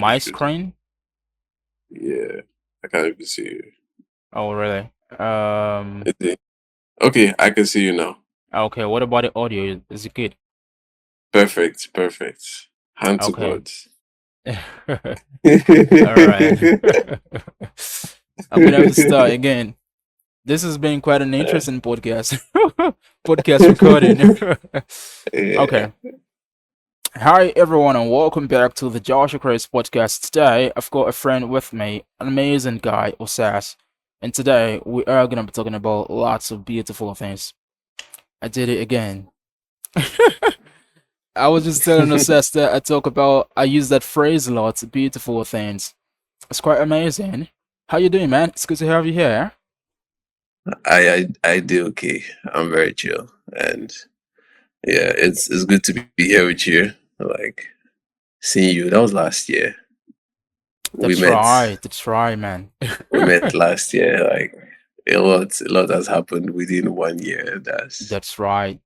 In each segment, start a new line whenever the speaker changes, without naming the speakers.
my
Should.
screen?
Yeah, I can't even see you.
Oh, really?
Is it? Okay, I can see you now.
Okay. What about the audio? Is it good?
Perfect, perfect. Hand to
Okay.
God.
All right. I'm gonna have to start again. This has been quite an interesting podcast. Podcast recording.
Yeah.
Okay. Hi everyone and welcome back to the Joshua Chris podcast. Today I've got a friend with me, an amazing guy, Osas. And today we are gonna be talking about lots of beautiful things. I did it again. I was just telling Osas that I use that phrase a lot, beautiful things. It's quite amazing. How you doing, man? It's good to have you here.
I do okay. I'm very chill, and yeah, it's good to be here with you. Like seeing you. That was last year. We
That's
met.
right. That's right, man.
We met last year. Like a lot has happened within 1 year.
That's right.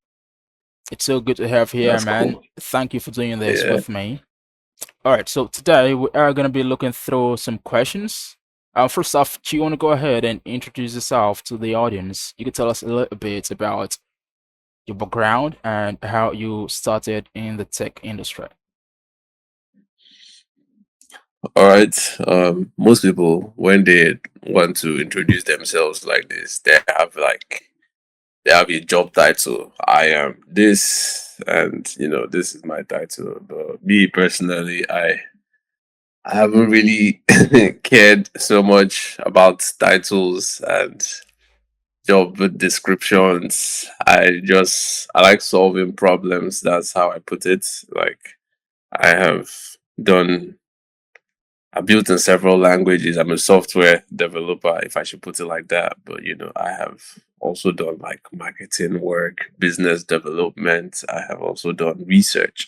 It's so good to have you here,
That's
man.
cool.
Thank you for doing this
Yeah.
with me. All right, so today we are going to be looking through some questions. First off, do you want to go ahead and introduce yourself to the audience? You can tell us a little bit about your background and how you started in the tech industry.
All right. Most people when they want to introduce themselves like this, they have a job title. I am this, and this is my title. But me personally, I haven't really cared so much about titles and job descriptions. I like solving problems. That's how I put it. Like I have done I built in several languages. I'm a software developer, if I should put it like that. But I have also done like marketing work, business development. I have also done research.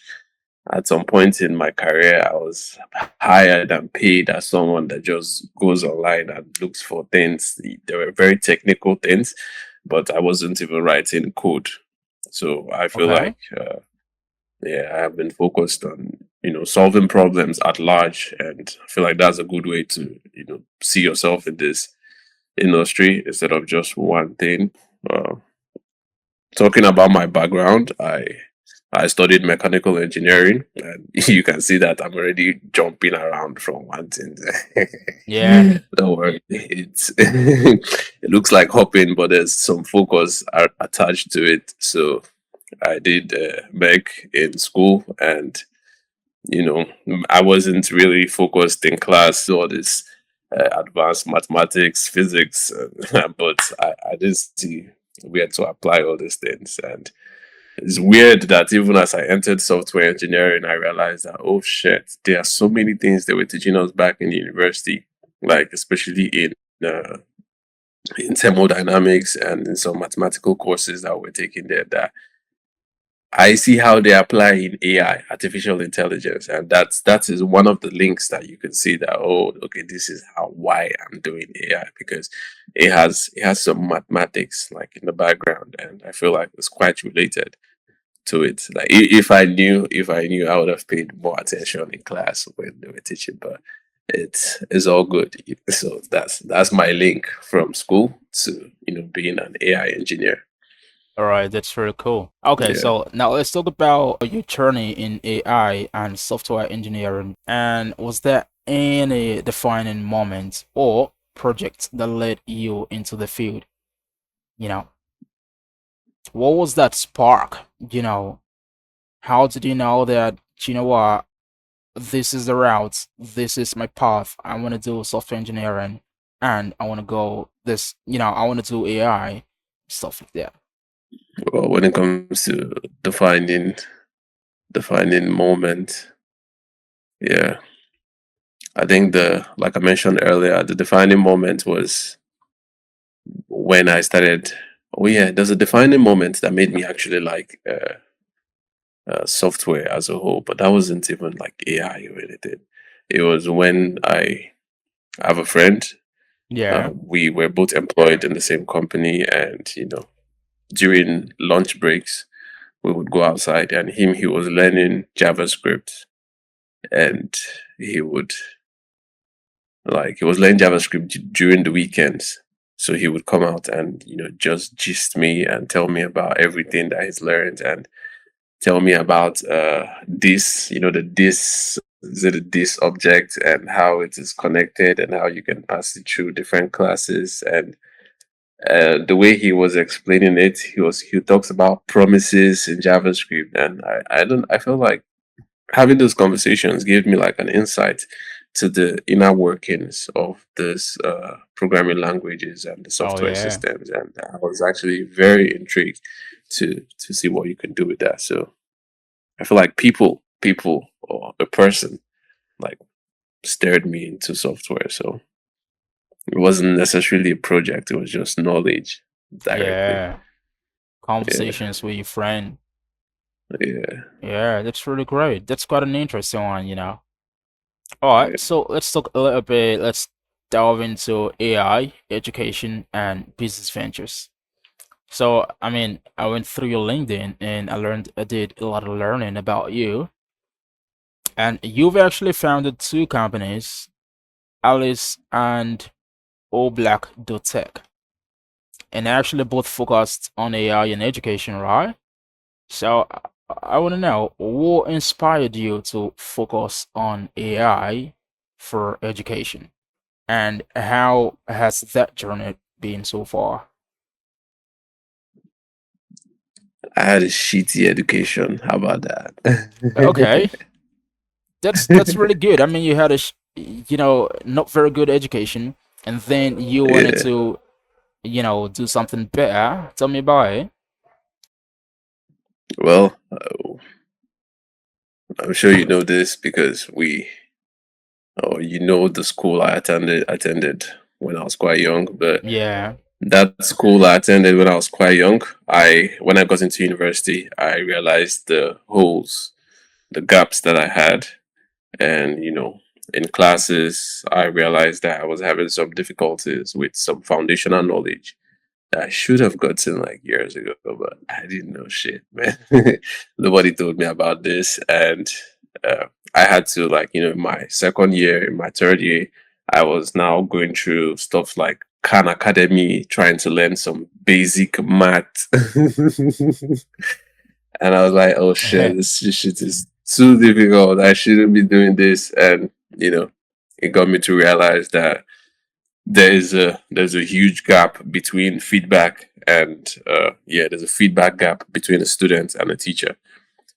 At some point in my career, I was hired and paid as someone that just goes online and looks for things. They were very technical things, but I wasn't even writing code. So I feel
Okay.
like yeah, I have been focused on solving problems at large, and I feel like that's a good way to see yourself in this industry instead of just one thing. Uh, Talking about my background, I studied mechanical engineering, and you can see that I'm already jumping around from one thing.
Yeah.
Don't worry, it's it looks like hopping, but there's some focus attached to it. So I did mech in school, and you know I wasn't really focused in class, all this advanced mathematics, physics, but I did see where to apply all these things. And it's weird that even as I entered software engineering, I realized that, oh shit, there are so many things they were teaching us back in university, like especially in thermodynamics and in some mathematical courses that we're taking there, that I see how they apply in AI, artificial intelligence, and that is one of the links that you can see that, oh, okay, this is how why I'm doing AI, because it has some mathematics like in the background, and I feel like it's quite related to it. Like if I knew, I would have paid more attention in class when they were teaching, but it's all good. So that's my link from school to being an AI engineer.
All right, that's very cool. Okay,
Yeah.
so now let's talk about your journey in AI and software engineering. And was there any defining moment or project that led you into the field? You know, what was that spark? How did you know that, what, this is the route, this is my path. I want to do software engineering and I want to go this, I want to do AI, stuff like that.
Well, when it comes to defining moment, yeah, I think the like I mentioned earlier, the defining moment was when I started. Oh yeah, there's a defining moment that made me actually like software as a whole, but that wasn't even like AI or anything. It was when I have a friend.
Yeah.
We were both employed in the same company, and during lunch breaks, we would go outside, and he was learning JavaScript, and he would he was learning JavaScript during the weekends. So he would come out and just gist me and tell me about everything that he's learned and tell me about this, the this is it a this object and how it is connected and how you can pass it through different classes. And the way he was explaining it, he talks about promises in JavaScript, and I felt like having those conversations gave me like an insight to the inner workings of this programming languages and the
Oh
software
yeah.
systems, and I was actually very intrigued to see what you can do with that. So I feel like people or a person like stared me into software. So it wasn't necessarily a project; it was just knowledge directly.
Yeah.
Yeah,
Conversations with your friend.
yeah,
Yeah, that's really great. That's quite an interesting one. All right,
yeah.
so let's talk a little bit. Let's delve into AI, education, and business ventures. So, I mean, I went through your LinkedIn and I did a lot of learning about you. And you've actually founded two companies, Alice and Oblack.tech, and actually both focused on AI and education, right? So, I want to know what inspired you to focus on AI for education? And how has that journey been so far?
I had a shitty education. How about
Okay,
that?
that's really good. I mean, you had not very good education, and then you wanted
Yeah.
to, do something better. Tell me about it.
Well, I'm sure you know this because the school I attended when I was quite young. But
Yeah.
that school I attended when I was quite young, when I got into university, I realized the holes, the gaps that I had, and in classes, I realized that I was having some difficulties with some foundational knowledge I should have gotten like years ago, but I didn't know shit, man. Nobody told me about this, and uh, I had to in my second year, in my third year, I was now going through stuff like Khan Academy, trying to learn some basic math, and I was like, "Oh shit, this shit is too difficult. I shouldn't be doing this," and it got me to realize that there's a huge gap between feedback and there's a feedback gap between a student and a teacher.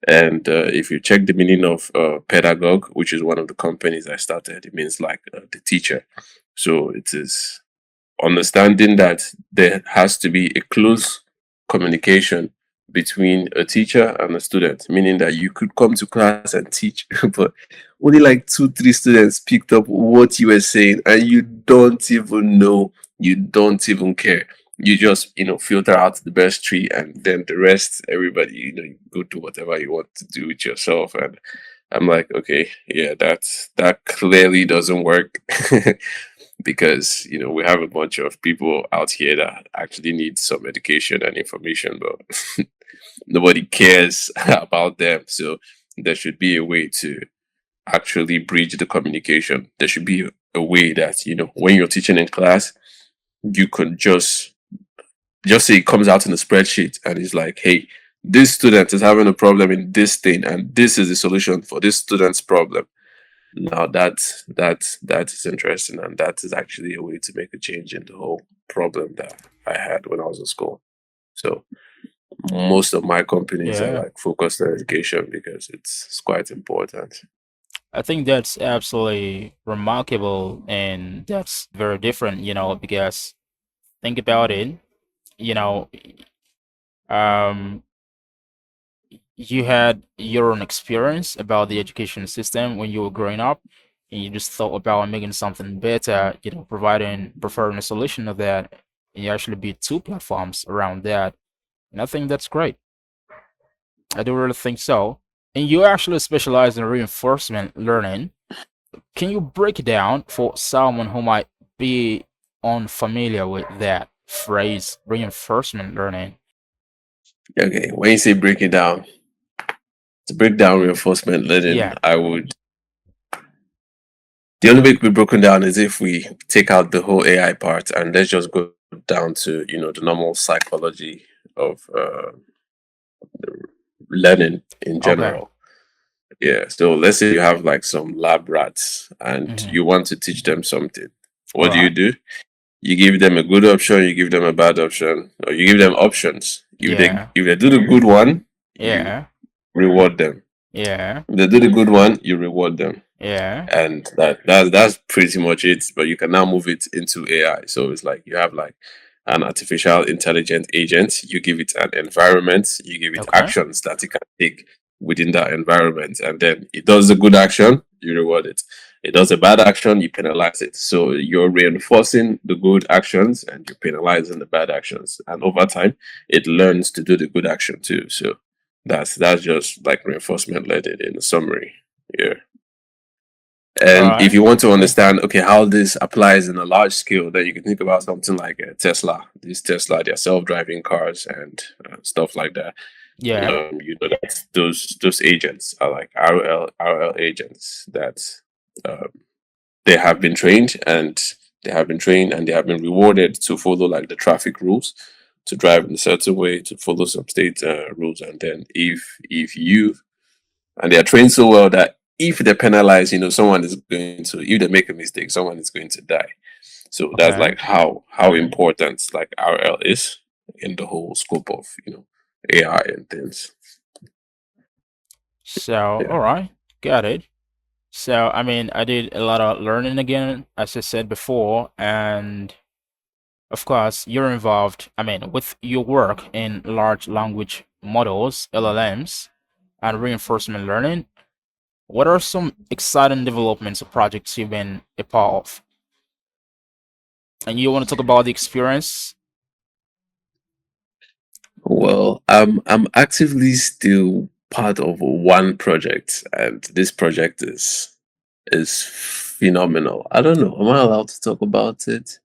And if you check the meaning of pedagogue, which is one of the companies I started, it means like the teacher. So it is understanding that there has to be a close communication between a teacher and a student, meaning that you could come to class and teach, but only like two, three students picked up what you were saying, and you don't even know, you don't even care. You just, filter out the best three, and then the rest, everybody, you go do whatever you want to do with yourself. And I'm like, okay, yeah, that clearly doesn't work. Because we have a bunch of people out here that actually need some education and information, but nobody cares about them. So there should be a way to actually bridge the communication. There should be a way that when you're teaching in class, you can just say it comes out in a spreadsheet and it's like, hey, this student is having a problem in this thing, and this is the solution for this student's problem. Now that is interesting, and that is actually a way to make a change in the whole problem that I had when I was in school. So most of my companies are
Yeah.
like focused on education because it's quite important.
I think that's absolutely remarkable and that's very different, because think about it, you know, um, you had your own experience about the education system when you were growing up, and you just thought about making something better, preferring a solution of that, and you actually built two platforms around that. And I think that's great. I do really think so. And you actually specialize in reinforcement learning. Can you break it down for someone who might be unfamiliar with that phrase, reinforcement learning?
Okay, when you say break it down, to break down reinforcement learning,
Yeah.
The only way it could be broken down is if we take out the whole AI part and let's just go down to the normal psychology of learning in
Okay.
general. Yeah. So let's say you have like some lab rats and
Mm-hmm.
you want to teach them something.
All
What
right.
do? You give them a good option, you give them a bad option, or you give them options.
Yeah.
If they do the good one, you
Yeah.
reward them.
Yeah.
If they do the good one, you reward them.
Yeah.
And that's pretty much it. But you can now move it into AI. So it's like you have like an artificial intelligent agent. You give it an environment. You give it
Okay.
actions that it can take within that environment, and then it does a good action. You reward it. It does a bad action. You penalize it. So you're reinforcing the good actions and you're penalizing the bad actions. And over time, it learns to do the good action too. So that's just like reinforcement learning in a summary. Yeah.
All
And if
right.
you want to understand, okay, how this applies in a large scale, then you can think about something like Tesla. These Tesla, they're self-driving cars and stuff like that.
Yeah.
You know that those agents are like RL agents that um, they have been trained and they have been rewarded to follow like the traffic rules, to drive in a certain way, to follow some state rules, and then if you and they are trained so well that if they penalize, someone is going to if they make a mistake, someone is going to die. So that's
Okay.
like how important like RL is in the whole scope of AI and things.
So,
Yeah.
all right. Got it. So, I mean, I did a lot of learning again, as I said before, and of course, you're involved, I mean, with your work in large language models, LLMs, and reinforcement learning. What are some exciting developments or projects you've been a part of? And you want to talk about the experience?
Well, I'm actively still part of one project, and this project is phenomenal. I don't know. Am I allowed to talk about it?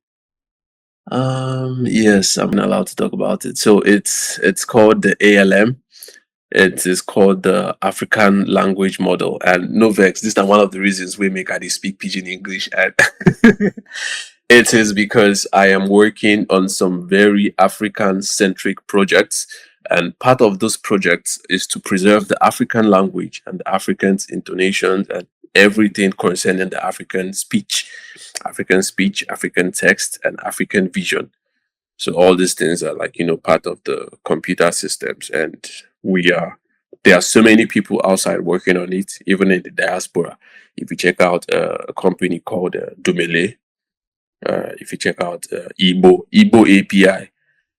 Yes, I'm allowed to talk about it. So it's called the ALM. It is called the African Language Model. And no vex, this is one of the reasons we make I speak Pidgin English. And it is because I am working on some very African centric projects. And part of those projects is to preserve the African language and the Africans' intonations and everything concerning the African speech, African text, and African vision. So all these things are like, part of the computer systems. And we are, there are so many people outside working on it, even in the diaspora. If you check out a company called Domele, if you check out Igbo API.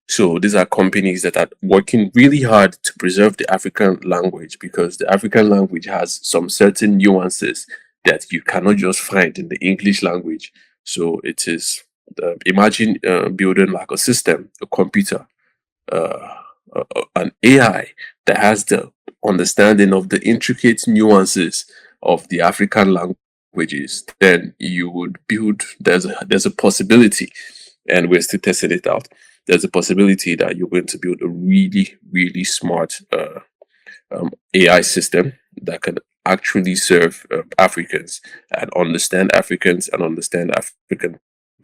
So these are companies that are working really hard to preserve the African language because the African language has some certain nuances that you cannot just find in the English language. So it is imagine building like a system, a computer, uh, an AI that has the understanding of the intricate nuances of the African languages. Then you would build. There's a possibility, and we're still testing it out. There's a possibility that you're going to build a really, really smart AI system that can actually serve Africans and understand African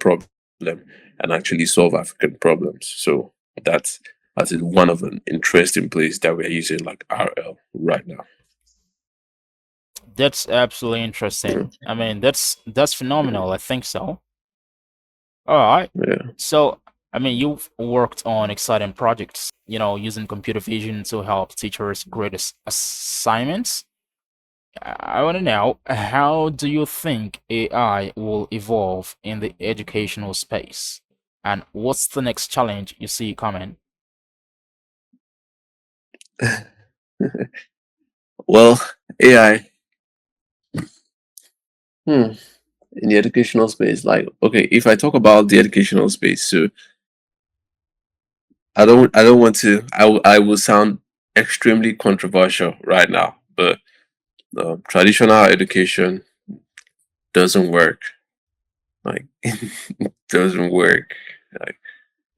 problem and actually solve African problems. So that's that is one of an interesting place that we're using like RL right now.
That's absolutely
Yeah.
interesting. I mean, that's phenomenal. I think so. All right.
Yeah.
So, I mean, you've worked on exciting projects, using computer vision to help teachers grade assignments. I want to know, how do you think AI will evolve in the educational space? And what's the next challenge you see coming?
Well, AI in the educational space, like okay, if I talk about the educational space, so I don't want to I will sound extremely controversial right now, but traditional education doesn't work. Like it doesn't work. Like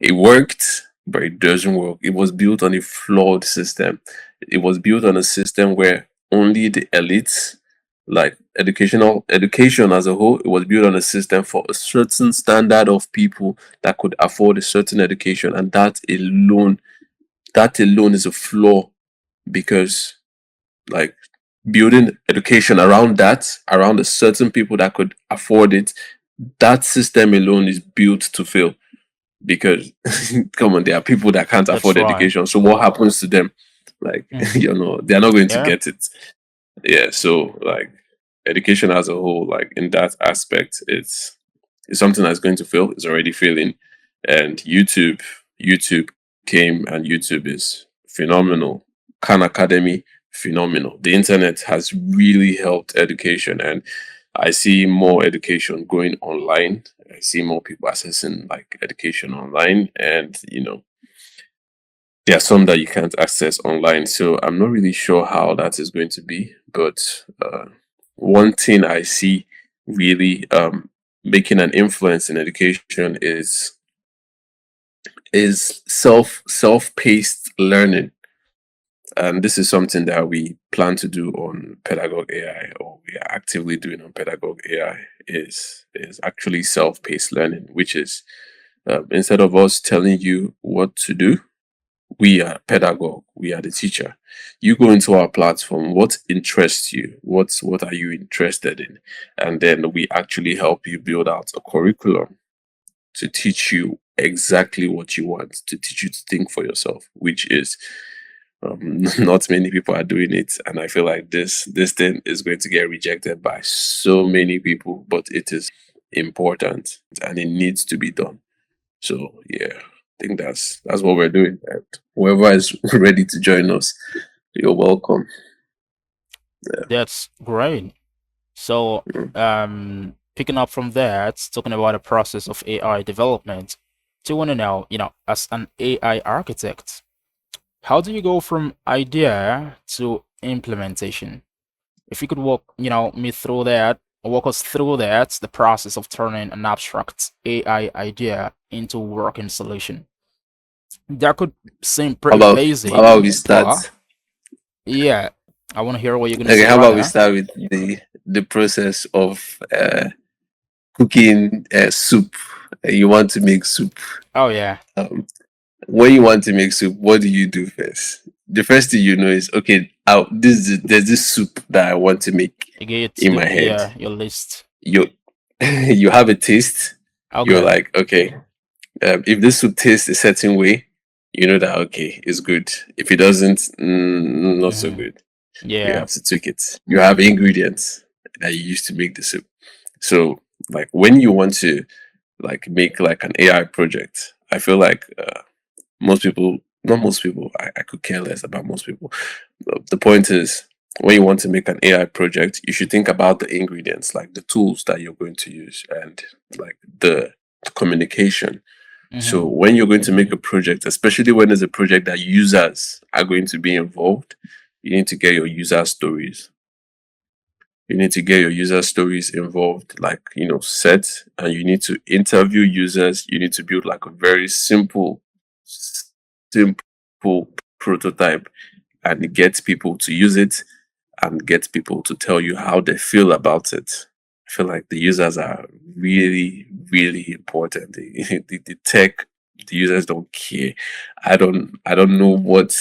it worked, but it doesn't work. It was built on a flawed system. It was built on a system where only the elites like education as a whole, it was built on a system for a certain standard of people that could afford a certain education, and that alone is a flaw, because like building education around a certain people that could afford it, that system alone is built to fail, because come on, there are people that can't
That's
afford
right.
education, so what happens to them? Like
Mm-hmm.
they're not going to
Yeah,
get it. Yeah, so like education as a whole, like in that aspect, it's something that's going to fail. It's already failing. And youtube came, and YouTube is phenomenal. Khan Academy, phenomenal. The internet has really helped education, and I see more education going online. I see more people accessing like education online, and there are some that you can't access online. So I'm not really sure how that is going to be. But one thing I see really making an influence in education is self-paced learning. And this is something that we plan to do on Pedagogue AI, or we are actively doing on Pedagogue AI, is actually self-paced learning, which is instead of us telling you what to do, we are pedagogue, we are the teacher. You go into our platform, what interests you, what are you interested in, and then we actually help you build out a curriculum to teach you exactly what you want, to teach you to think for yourself, which is not many people are doing it. And I feel like this thing is going to get rejected by so many people, but it is important and it needs to be done. So yeah, I think that's what we're doing. And whoever is ready to join us, you're welcome.
that's great. So,
Mm.
picking up from that, talking about the process of AI development, do you want to know, as an AI architect, how do you go from idea to implementation? If you could walk us through that, the process of turning an abstract AI idea into a working solution. That could seem
How
pretty
about how
basic,
about we
but
start?
yeah, I want to hear what you're gonna
Okay,
say
how
right
about we
there.
start with the process of cooking soup. You want to make soup.
Oh yeah,
Um, when you want to make soup, what do you do first? The first thing you know is, okay, there's this soup that I want to make
you get
in
the
my head.
yeah your list.
You you have a taste. You're
Okay.
like, okay, if this soup tastes a certain way, you know that okay, it's good. If it doesn't, not so
Mm-hmm.
good. You
Yeah.
have to tweak it. You have ingredients that you use to make the soup. So, like when you want to like make like an AI project, I feel like most people, not most people, I could care less about most people. The point is, when you want to make an AI project, you should think about the ingredients, like the tools that you're going to use, and like the communication.
Mm-hmm.
So when you're going to make a project, especially when there's a project that users are going to be involved, you need to get your user stories. You need to get your user stories involved, like set, and you need to interview users. You need to build like a very simple prototype, and get people to use it, and get people to tell you how they feel about it. I feel like the users are really, really important. The tech, the users don't care. I don't know what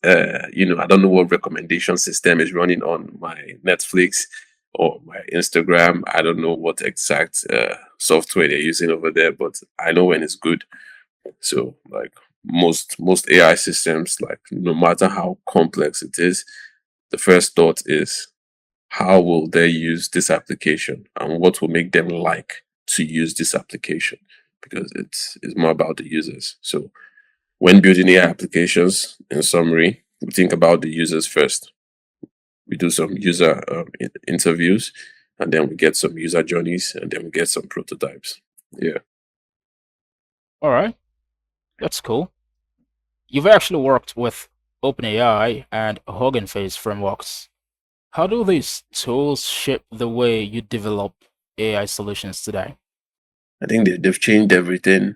I don't know what recommendation system is running on my Netflix or my Instagram. I don't know what exact software they're using over there, but I know when it's good. So like most AI systems, like no matter how complex it is, the first thought is, how will they use this application, and what will make them like to use this application, because it's more about the users. So when building AI applications, in summary, we think about the users first. We do some user interviews, and then we get some user journeys, and then we get some prototypes. Yeah.
All right. That's cool. You've actually worked with OpenAI and Hugging Face frameworks. How do these tools shape the way you develop AI solutions today?
I think they've changed everything.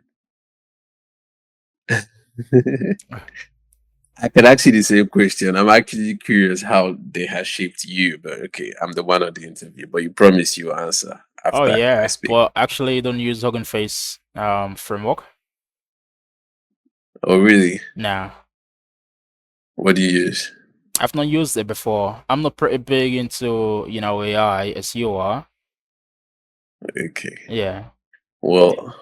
I can ask you the same question. I'm actually curious how they have shaped you, but okay, I'm the one on the interview, but you promise you answer
Oh
after I
yeah,
speak.
but actually don't use Hugging Face framework.
Oh, really?
Nah,
What do you use?
I've not used it before. I'm not pretty big into, AI as you are.
Okay.
Yeah.
Well,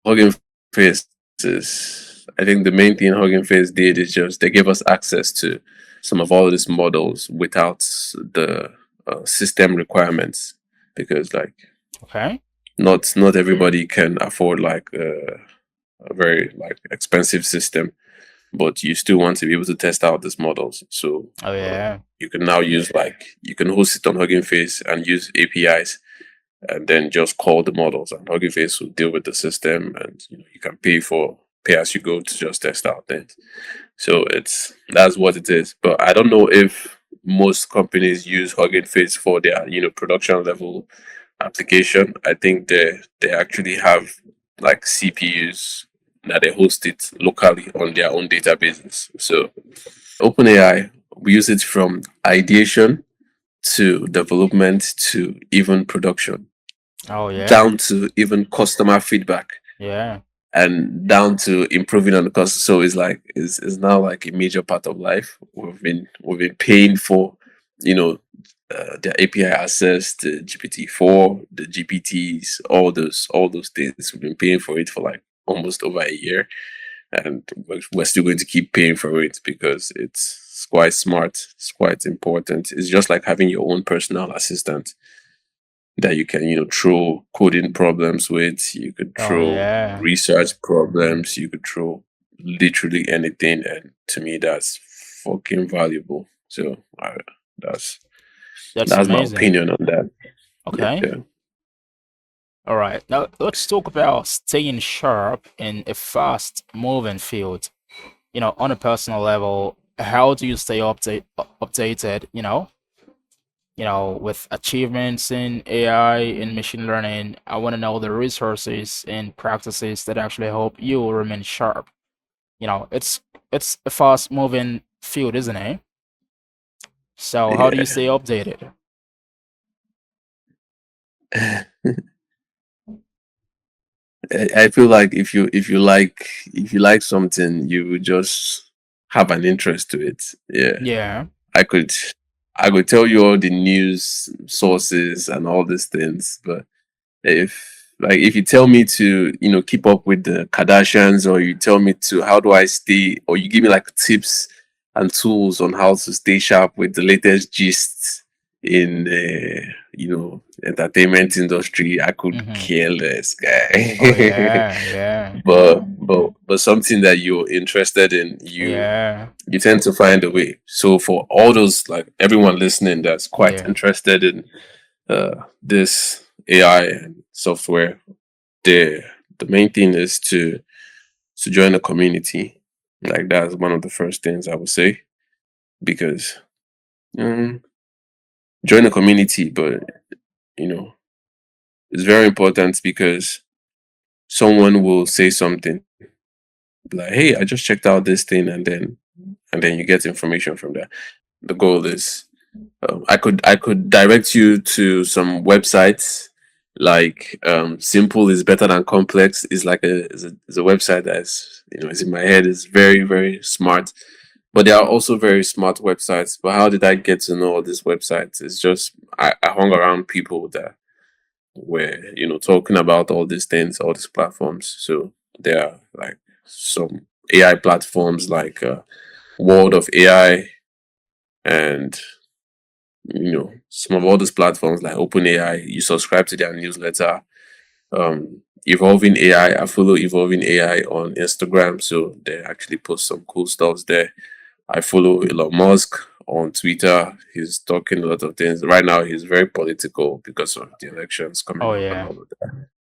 Hugging Face is, I think the main thing Hugging Face did is just they gave us access to some of all these models without the system requirements because like
Okay.
not everybody can afford like a very like expensive system, but you still want to be able to test out these models. So
Oh yeah.
you can now use like you can host it on Hugging Face and use APIs and then just call the models and Hugging Face will deal with the system and you can pay as you go to just test out things. So that's what it is. But I don't know if most companies use Hugging Face for their production level application. I think they actually have like CPUs that they host it locally on their own databases. So OpenAI, we use it from ideation to development to even production,
Oh yeah.
down to even customer feedback
Yeah.
and down to improving on the cost. So it's like it's now like a major part of life. We've been paying for, you know, their API access, the GPT-4, the GPTs, all those things. We've been paying for it for like almost over a year, and we're still going to keep paying for it because it's quite smart. It's quite important. It's just like having your own personal assistant that you can, throw coding problems with. You could
Oh
throw
yeah.
research problems. You could throw literally anything. And to me, that's fucking valuable. So that's
That's
that's my
amazing.
opinion on that.
Okay.
Yeah.
All right. Now let's talk about staying sharp in a fast moving field. On a personal level, how do you stay updated, with achievements in AI and machine learning? I want to know the resources and practices that actually help you remain sharp. It's a fast moving field, isn't it? So how do you stay updated?
Yeah. I feel like if you like something, you would just have an interest to it. Yeah.
Yeah.
I could I could tell you all the news sources and all these things, but if you tell me to keep up with the Kardashians, or you tell me to how do I stay, or you give me like tips and tools on how to stay sharp with the latest gists in entertainment industry, I could
Mm-hmm.
care less,
Oh
guy.
yeah, yeah,
But something that you're interested in,
yeah,
you tend to find a way. So for all those, like everyone listening that's quite
yeah.
interested in this AI and software, the the main thing is to join a community. Like that's one of the first things I would say, because um, join a community, but you know it's very important because someone will say something like, "Hey, I just checked out this thing," and then you get information from there. The goal is I could direct you to some websites like simple is better than complex is like is a website that's is in my head, is very very smart, but there are also very smart websites. But how did I get to know all these websites? It's just I hung around people that were talking about all these things, all these platforms. So there are like some AI platforms like World of AI, and some of all these platforms like OpenAI. You subscribe to their newsletter. Evolving AI, I follow Evolving AI on Instagram, so they actually post some cool stuff there. I follow Elon Musk on Twitter. He's talking a lot of things right now. He's very political because of the elections coming
Oh
up and
yeah.
all of that.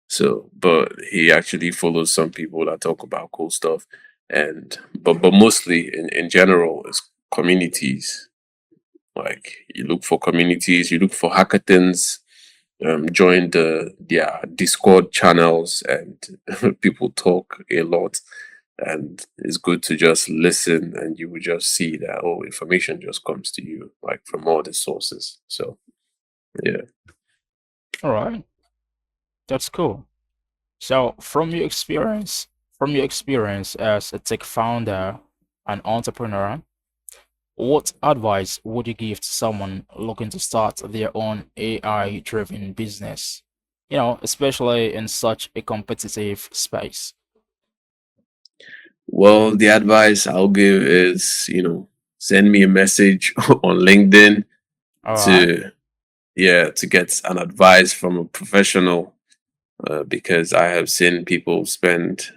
So but he actually follows some people that talk about cool stuff. And but mostly in general is communities. Like you look for communities, you look for hackathons, join their Discord channels, and people talk a lot. and it's good to just listen, and you will just see that information just comes to you like from all the sources. So yeah.
All right, that's cool. So, from your experience as a tech founder and entrepreneur, what advice would you give to someone looking to start their own AI-driven business? Especially in such a competitive space.
Well, the advice I'll give is, send me a message on LinkedIn
All right.
to, yeah, to get an advice from a professional, because I have seen people spend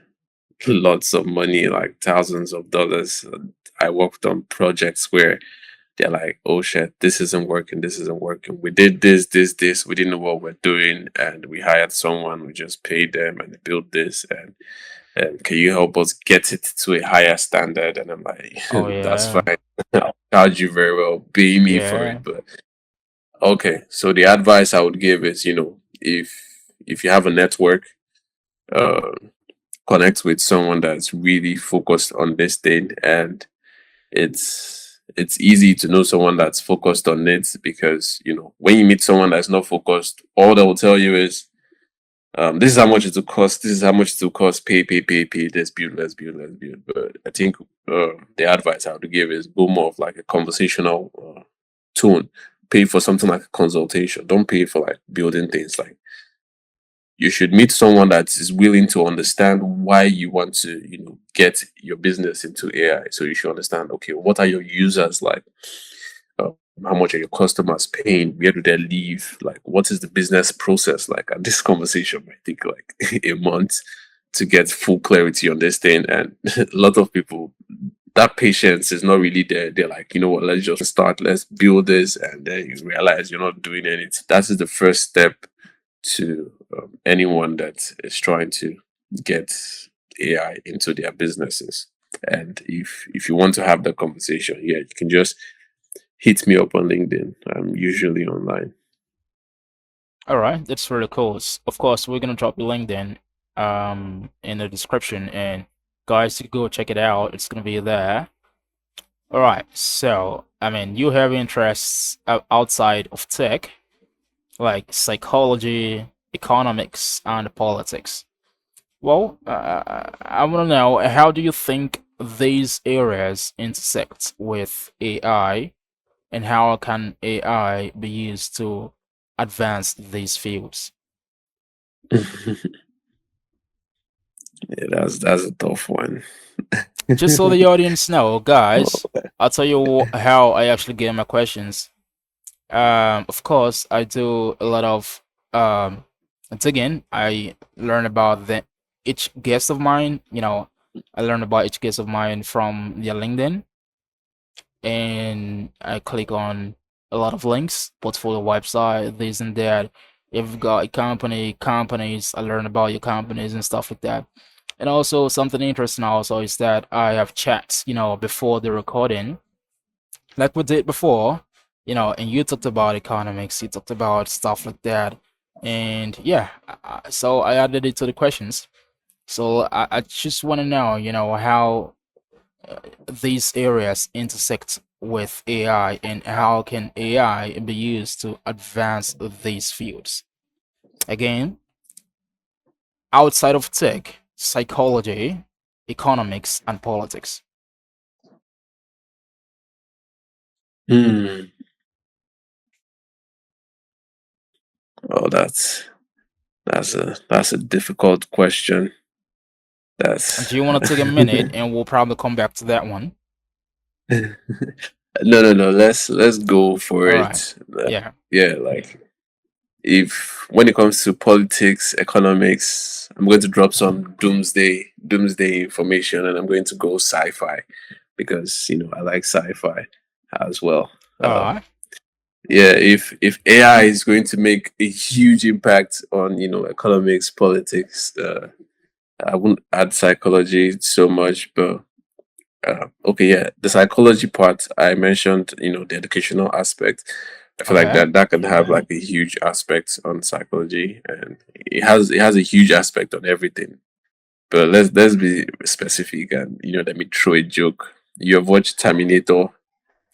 lots of money, like thousands of dollars. I worked on projects where they're like, oh shit, this isn't working, this isn't working. We did this, we didn't know what we're doing, and we hired someone, we just paid them and they built this, and can you help us get it to a higher standard? And I'm like,
Oh
that's
yeah.
fine. I'll charge you very well, pay me for
Yeah.
it. But okay, so the advice I would give is, if you have a network, uh, connect with someone that's really focused on this thing, and it's easy to know someone that's focused on it, because when you meet someone that's not focused, all they will tell you is, this is how much it will cost. This is how much it will cost. Pay. Let's build, let's build, let's build. But I think the advice I would give is go more of like a conversational tone. Pay for something like a consultation. Don't pay for like building things. Like, you should meet someone that is willing to understand why you want to, get your business into AI. So you should understand, okay, what are your users like? Uh, how much are your customers paying? Where do they live? Like, what is the business process like? And this conversation might take like a month to get full clarity on this thing. And a lot of people, that patience is not really there. They're like, you know what, let's just start, let's build this. And then you realize you're not doing anything. That is the first step to anyone that is trying to get AI into their businesses. And if you want to have that conversation, yeah, you can just hit me up on LinkedIn. I'm usually online.
All right, that's really cool. Of course, we're gonna drop the link then in the description, and guys, you go check it out. It's gonna be there. All right. So, I mean, you have interests outside of tech, like psychology, economics, and politics. Well, I want to know, how do you think these areas intersect with AI, and how can AI be used to advance these fields?
Yeah, that's a tough one.
Just so the audience know, guys,
Oh,
I'll tell you how I actually get my questions. Of course, I do a lot of digging. I learn about each guest of mine. I learn about each guest of mine from their LinkedIn, and I click on a lot of links, portfolio website, this and that. If you've got a companies, I learn about your companies and stuff like that. And also something interesting also is that I have chats, before the recording, like we did before, and you talked about economics, you talked about stuff like that. And yeah, so I added it to the questions. So I just want to know, how these areas intersect with AI, and how can AI be used to advance these fields. Again, outside of tech, psychology, economics, and politics.
hmm. Oh, that's a difficult question.
Do
That's
you want to take a minute and we'll probably come back to that one?
no. Let's go for
All right.
it.
Yeah.
Yeah, like, if when it comes to politics, economics, I'm going to drop some doomsday information, and I'm going to go sci-fi, because I like sci-fi as well.
All
Um,
right.
yeah, if AI is going to make a huge impact on economics, politics, I wouldn't add psychology so much, but okay, yeah, the psychology part I mentioned, the educational aspect. I feel like
Okay.
that can have like a huge aspect on psychology, and it has a huge aspect on everything. let's be specific, and let me throw a joke. You have watched Terminator,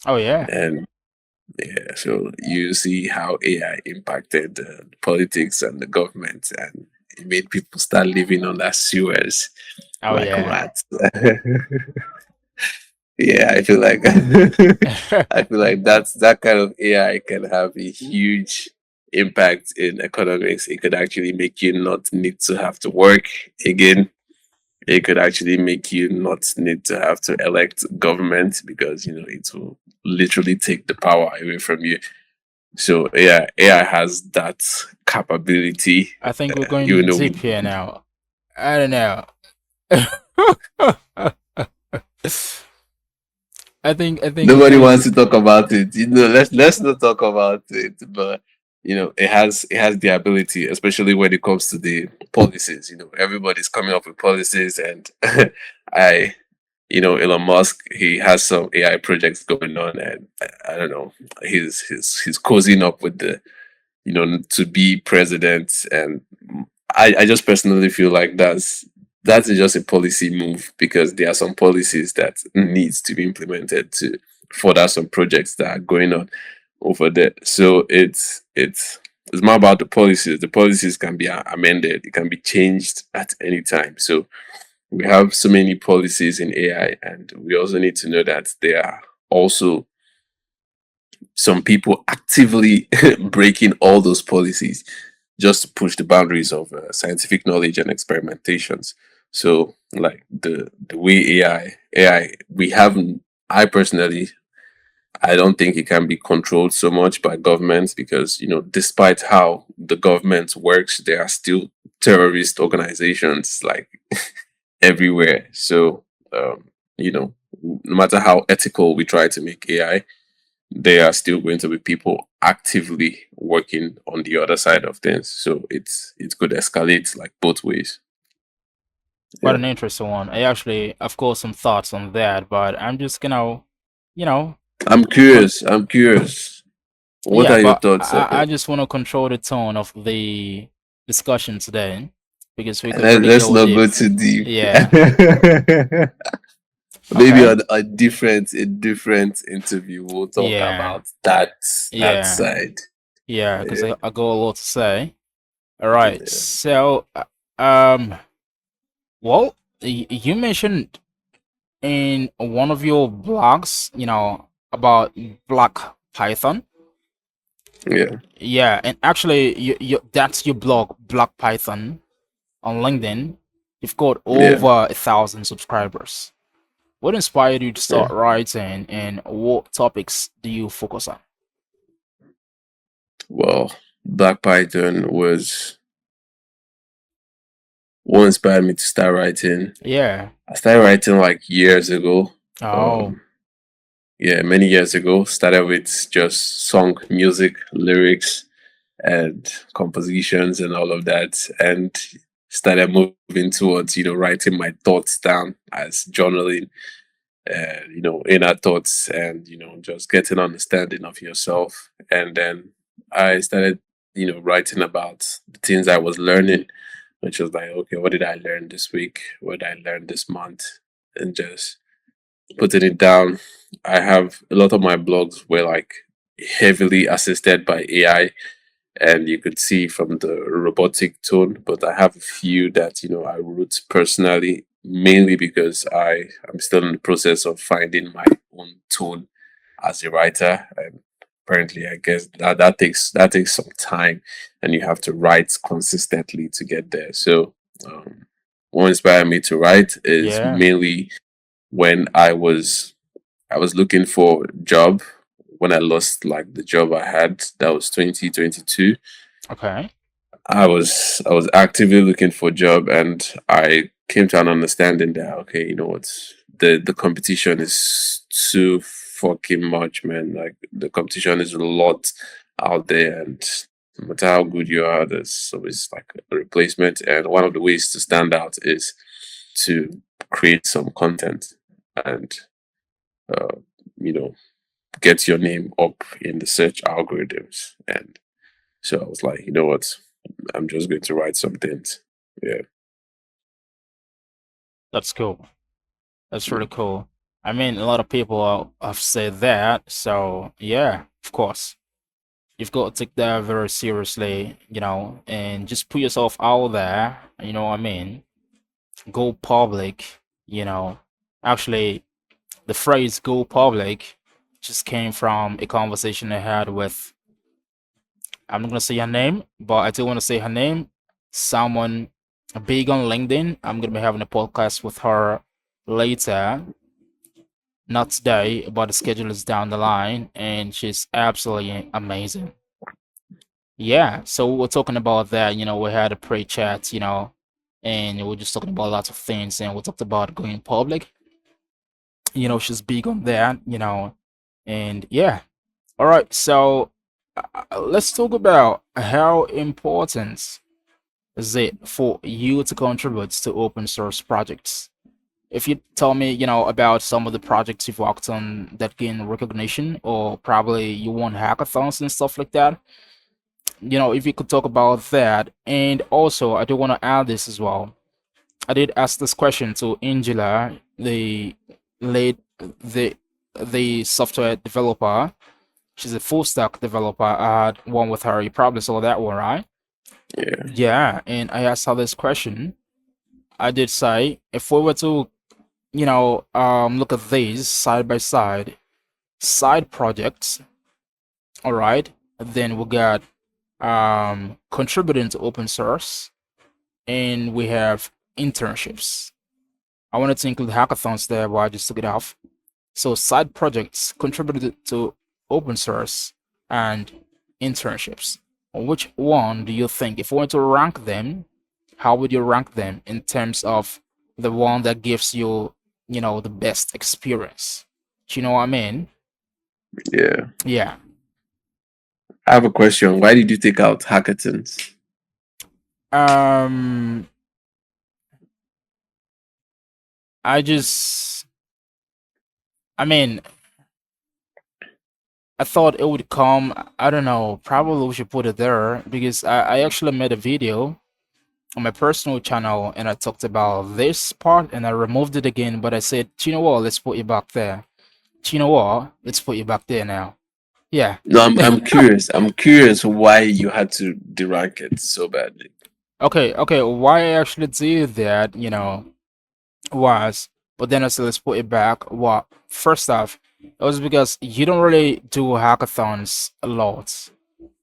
Oh yeah.
and yeah, so you see how AI impacted politics and the government, and it made people start living on that sewers
Oh
like
yeah.
rats. Yeah, I feel like I feel like that kind of AI can have a huge impact in economics. It could actually make you not need to have to work again. It could actually make you not need to have to elect government because it will literally take the power away from you. So yeah, AI has that capability.
I think we're
Even
going
though
deep here now. I don't know. I think we're
nobody
going
wants to
deep.
talk about it. Let's not talk about it. But it has the ability, especially when it comes to the policies. Everybody's coming up with policies, and I, Elon Musk, he has some AI projects going on, and I don't know, he's cozying up with the to be president. And I just personally feel like that's just a policy move because there are some policies that needs to be implemented to further some projects that are going on over there. So it's more about the policies. The policies can be amended, it can be changed at any time. So we have so many policies in AI, and we also need to know that there are also some people actively breaking all those policies just to push the boundaries of scientific knowledge and experimentations. So, like the way AI, we haven't. I personally, I don't think it can be controlled so much by governments because despite how the government works, there are still terrorist organizations like everywhere. So, no matter how ethical we try to make AI, there are still going to be people actively working on the other side of things. So it could escalate like both ways.
Quite
Yeah.
an interesting one. I actually, of course, some thoughts on that, but I'm just gonna, you know,
I'm
con-
curious. I'm curious. What
yeah,
are your
but
thoughts?
I just want to control the tone of the discussion today because we could really
Let's
go
not
deep.
go too deep.
Yeah.
Maybe
Okay.
on a different interview we'll talk
Yeah.
about that
Yeah.
side.
Yeah. Because
Yeah.
I got a lot to say. All right.
Yeah.
So, um, well, you mentioned in one of your blogs, about Black Python.
Yeah.
Yeah, and actually, that's your blog, Black Python, on LinkedIn. You've got
Yeah.
over 1,000 subscribers. What inspired you to
Yeah.
start writing, and what topics do you focus on?
Well, Black Python was what inspired me to start writing.
Yeah.
I started writing like years ago.
Oh,
Um, yeah, many years ago. Started with just song music, lyrics, and compositions and all of that, and started moving towards writing my thoughts down as journaling, and inner thoughts, and just getting understanding of yourself. And then I started writing about the things I was learning, which was like, okay, what did I learn this week? What did I learn this month? And just putting it down. I have a lot of my blogs were like heavily assisted by AI, and you could see from the robotic tone. But I have a few that I wrote personally, mainly because I am still in the process of finding my own tone as a writer. And apparently, I guess that takes some time, and you have to write consistently to get there. So, what inspired me to write is
yeah.
mainly when I was looking for a job when I lost like the job I had. That was 2022.
Okay.
I was actively looking for a job, and I came to an understanding that okay, you know what, the competition is too fucking much, man. Like the competition is a lot out there, and no matter how good you are, there's always like a replacement. And one of the ways to stand out is to create some content and uh, you know get your name up in the search algorithms. And so I was like, you know what, I'm just going to write some things. Yeah.
That's cool. That's really cool. I mean, a lot of people have said that, so yeah, of course. You've got to take that very seriously, and just put yourself out there, you know what I mean? Go public, you know. Actually, the phrase go public just came from a conversation I had with, I'm not gonna say her name, but I do want to say her name. Someone big on LinkedIn. I'm gonna be having a podcast with her later, not today, but the schedule is down the line, and she's absolutely amazing. Yeah, so we were talking about that, we had a pre-chat, and we were just talking about lots of things, and we talked about going public. She's big on that, and yeah. All right, so let's talk about how important is it for you to contribute to open source projects. If you tell me, about some of the projects you've worked on that gain recognition, or probably you won hackathons and stuff like that, if you could talk about that. And also, I do want to add this as well. I did ask this question to Angela, the late the the software developer. She's a full stack developer. I had one with her. You probably saw that one, right?
Yeah.
Yeah, and I asked her this question. I did say if we were to, look at these side by side projects, all right, then we got contributing to open source, and we have internships. I wanted to include hackathons there, but I just took it off. So side projects contributed to open source and internships. Which one do you think, if we were to rank them, how would you rank them in terms of the one that gives you, the best experience? Do you know what I mean?
Yeah.
Yeah.
I have a question. Why did you take out hackathons?
Um, I just, I mean, I thought it would come, I don't know, probably we should put it there because I actually made a video on my personal channel and I talked about this part and I removed it again, but I said, "Do you know what? Let's put you back there. Do you know what? Let's put you back there now." Yeah.
No, I'm curious. I'm curious why you had to derank it so badly.
Okay. Why I actually did that, was, but then I said, let's put it back. What? First off, it was because you don't really do hackathons a lot.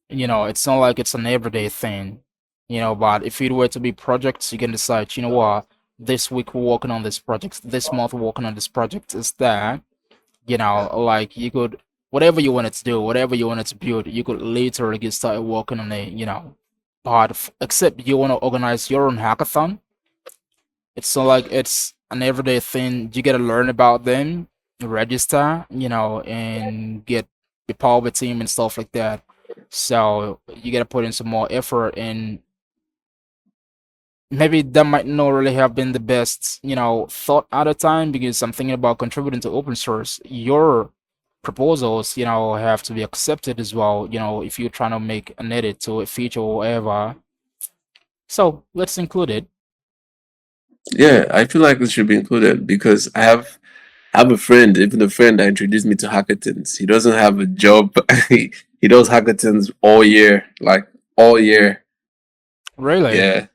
It's not like it's an everyday thing, but if it were to be projects, you can decide, you know what, this week we're working on this project, this month we're working on this project, is that, like you could, whatever you wanted to do, whatever you wanted to build, you could literally get started working on it, but except you want to organize your own hackathon, it's not like it's an everyday thing. You gotta learn about them, register, and get be part of a team and stuff like that. So you gotta put in some more effort, and maybe that might not really have been the best, thought at the time because I'm thinking about contributing to open source. Your proposals, have to be accepted as well, if you're trying to make an edit to a feature or whatever. So let's include it.
Yeah, I feel like it should be included because I have a friend, even a friend that introduced me to hackathons. He doesn't have a job. He does hackathons all year, like all year.
Really?
Yeah.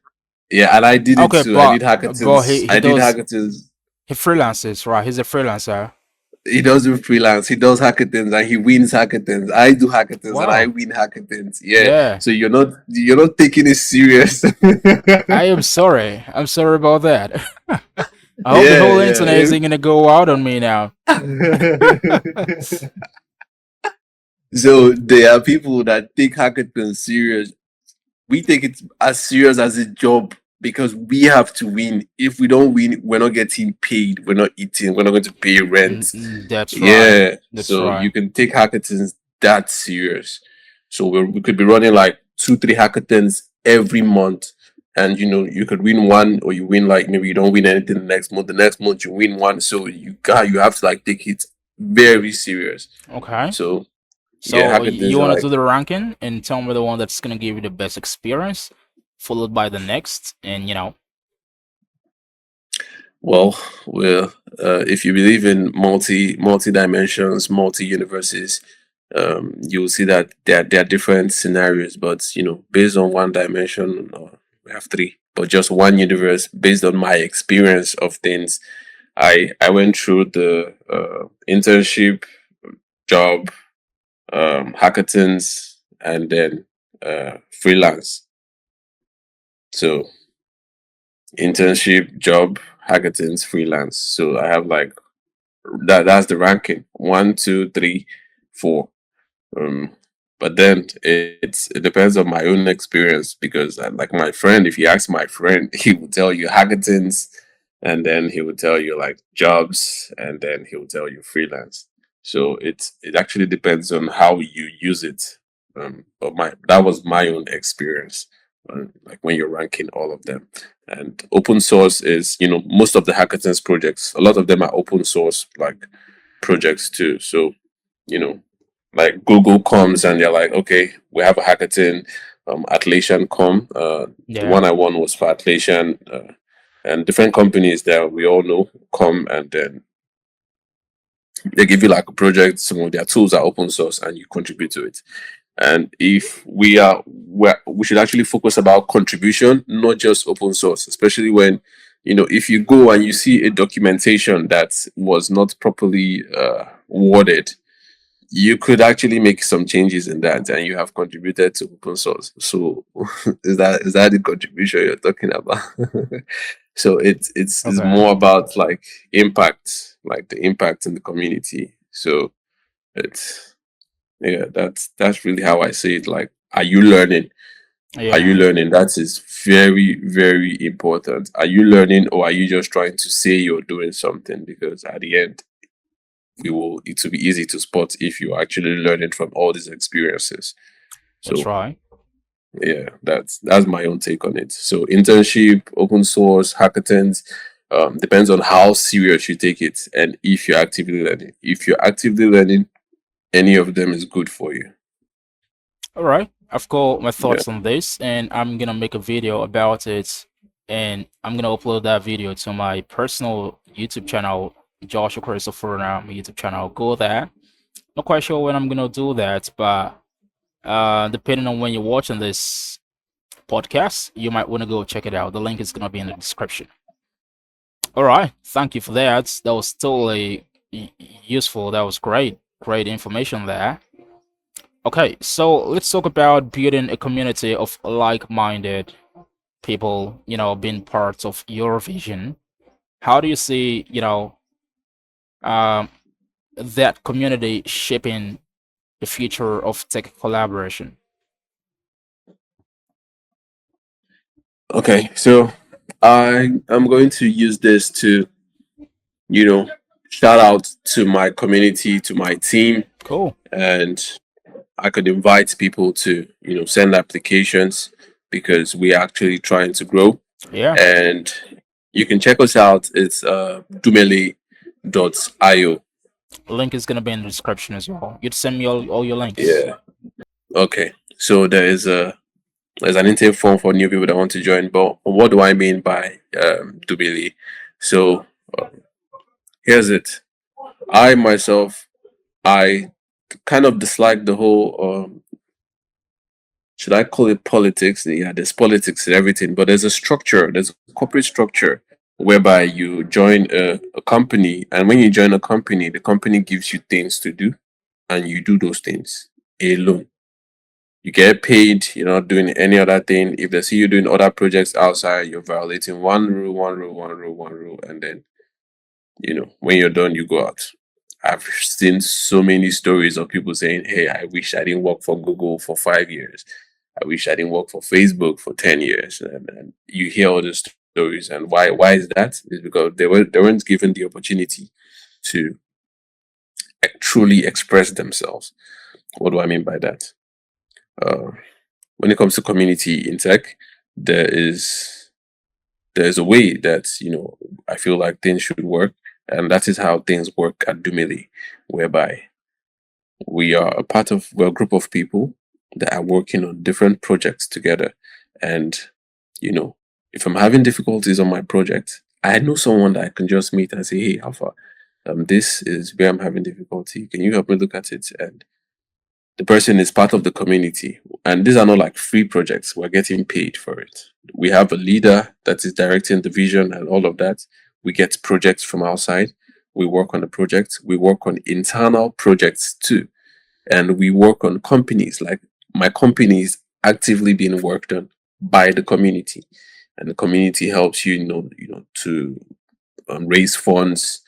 Yeah, and I did it
Okay,
too. I did
but
hackathons.
he
I did
does
hackathons.
he freelances, right? He's a freelancer.
He does do freelance. He does hackathons and he wins hackathons. I do hackathons and I
Wow.
win hackathons. Yeah.
Yeah.
So you're not taking it serious.
I am sorry. I'm sorry about that. I hope the
Yeah,
whole internet
yeah.
isn't gonna go out on me now.
So there are people that take hackathons serious. We take it as serious as a job because we have to win. If we don't win, we're not getting paid. We're not eating. We're not going to pay rent.
That's right.
Yeah.
That's
So you
right.
can take hackathons that serious. So we could be running like 2, 3 hackathons every month. And you could win one, or you win like maybe you don't win anything the next month. The next month you win one. So you have to like take it very serious.
Okay.
So yeah,
So you
hackathons are
want to
like
do the ranking and tell me the one that's gonna give you the best experience, followed by the next, and
Well, well, if you believe in multi dimensions, multi universes, you'll see that there are different scenarios. But based on one dimension, we have three, but just one universe. Based on my experience of things, I went through the internship, job, hackathons, and then freelance. So internship, job, hackathons, freelance. So I have like that's the ranking: one, two, three, four. Um, but then it depends on my own experience because like my friend, if you ask my friend, he will tell you hackathons, and then he will tell you like jobs, and then he will tell you freelance. So it actually depends on how you use it. But my that was my own experience, like when you're ranking all of them. And open source is most of the hackathons projects. A lot of them are open source like projects too. So you know like Google comes and they're like, okay, we have a hackathon. Atlassian come. The
Yeah.
one I won was for Atlassian, and different companies that we all know come and then they give you like a project. Some of their tools are open source, and you contribute to it. And if we should actually focus about contribution, not just open source, especially when if you go and you see a documentation that was not properly worded, you could actually make some changes in that and you have contributed to open source. So is that the contribution you're talking about? So it's
Okay.
more about like impact, like the impact in the community. So it's yeah, that's really how I see it. Like, are you learning? Are you
Yeah.
learning? That is very, very important. Are you learning, or are you just trying to say you're doing something? Because at the end, it will be easy to spot if you're actually learning from all these experiences.
That's
So
right.
yeah, that's my own take on it. So internship, open source, hackathons, depends on how serious you take it and if you're actively learning. If you're actively learning, any of them is good for you.
All right. I've got my
Yeah.
thoughts on this, and I'm gonna make a video about it, and I'm gonna upload that video to my personal YouTube channel, Joshua Christopher, my YouTube channel. Go there. Not quite sure when I'm gonna do that, but depending on when you're watching this podcast, you might want to go check it out. The link is gonna be in the description. All right. Thank you for that. That was totally useful. That was great. Great information there. Okay, so let's talk about building a community of like-minded people, being part of your vision. How do you see, um, that community shaping the future of tech collaboration?
Okay. So I am going to use this to, you know, shout out to my community, to my team,
Cool.
and I could invite people to, send applications because we are actually trying to grow.
Yeah.
And you can check us out. It's dumele.io.
Link is gonna be in the description as well. You'd send me all your links.
Yeah. Okay. So there's an intake form for new people that want to join. But what do I mean by Dumele? So uh, here's it. I myself, I kind of dislike the whole should I call it politics? Yeah, there's politics and everything, but there's a structure, there's a corporate structure whereby you join a company, and when you join a company, the company gives you things to do, and you do those things alone. You get paid, you're not doing any other thing. If they see you doing other projects outside, you're violating one rule, one rule, one rule, one rule, and then when you're done, you go out. I've seen so many stories of people saying, "Hey, I wish I didn't work for Google for 5 years. I wish I didn't work for Facebook for 10 years." And you hear all these stories, and why is that? Is because they weren't given the opportunity to truly express themselves. What do I mean by that? Uh, when it comes to community in tech, there is there's a way that I feel like things should work, and that is how things work at Dumili, whereby we're a group of people that are working on different projects together. And you know if I'm having difficulties on my project, I know someone that I can just meet and say, "Hey, Alpha, this is where I'm having difficulty. Can you help me look at it?" And the person is part of the community. And these are not like free projects. We're getting paid for it. We have a leader that is directing the vision and all of that. We get projects from outside. We work on the project. We work on internal projects too. And we work on companies. Like my company is actively being worked on by the community. And the community helps you, to raise funds,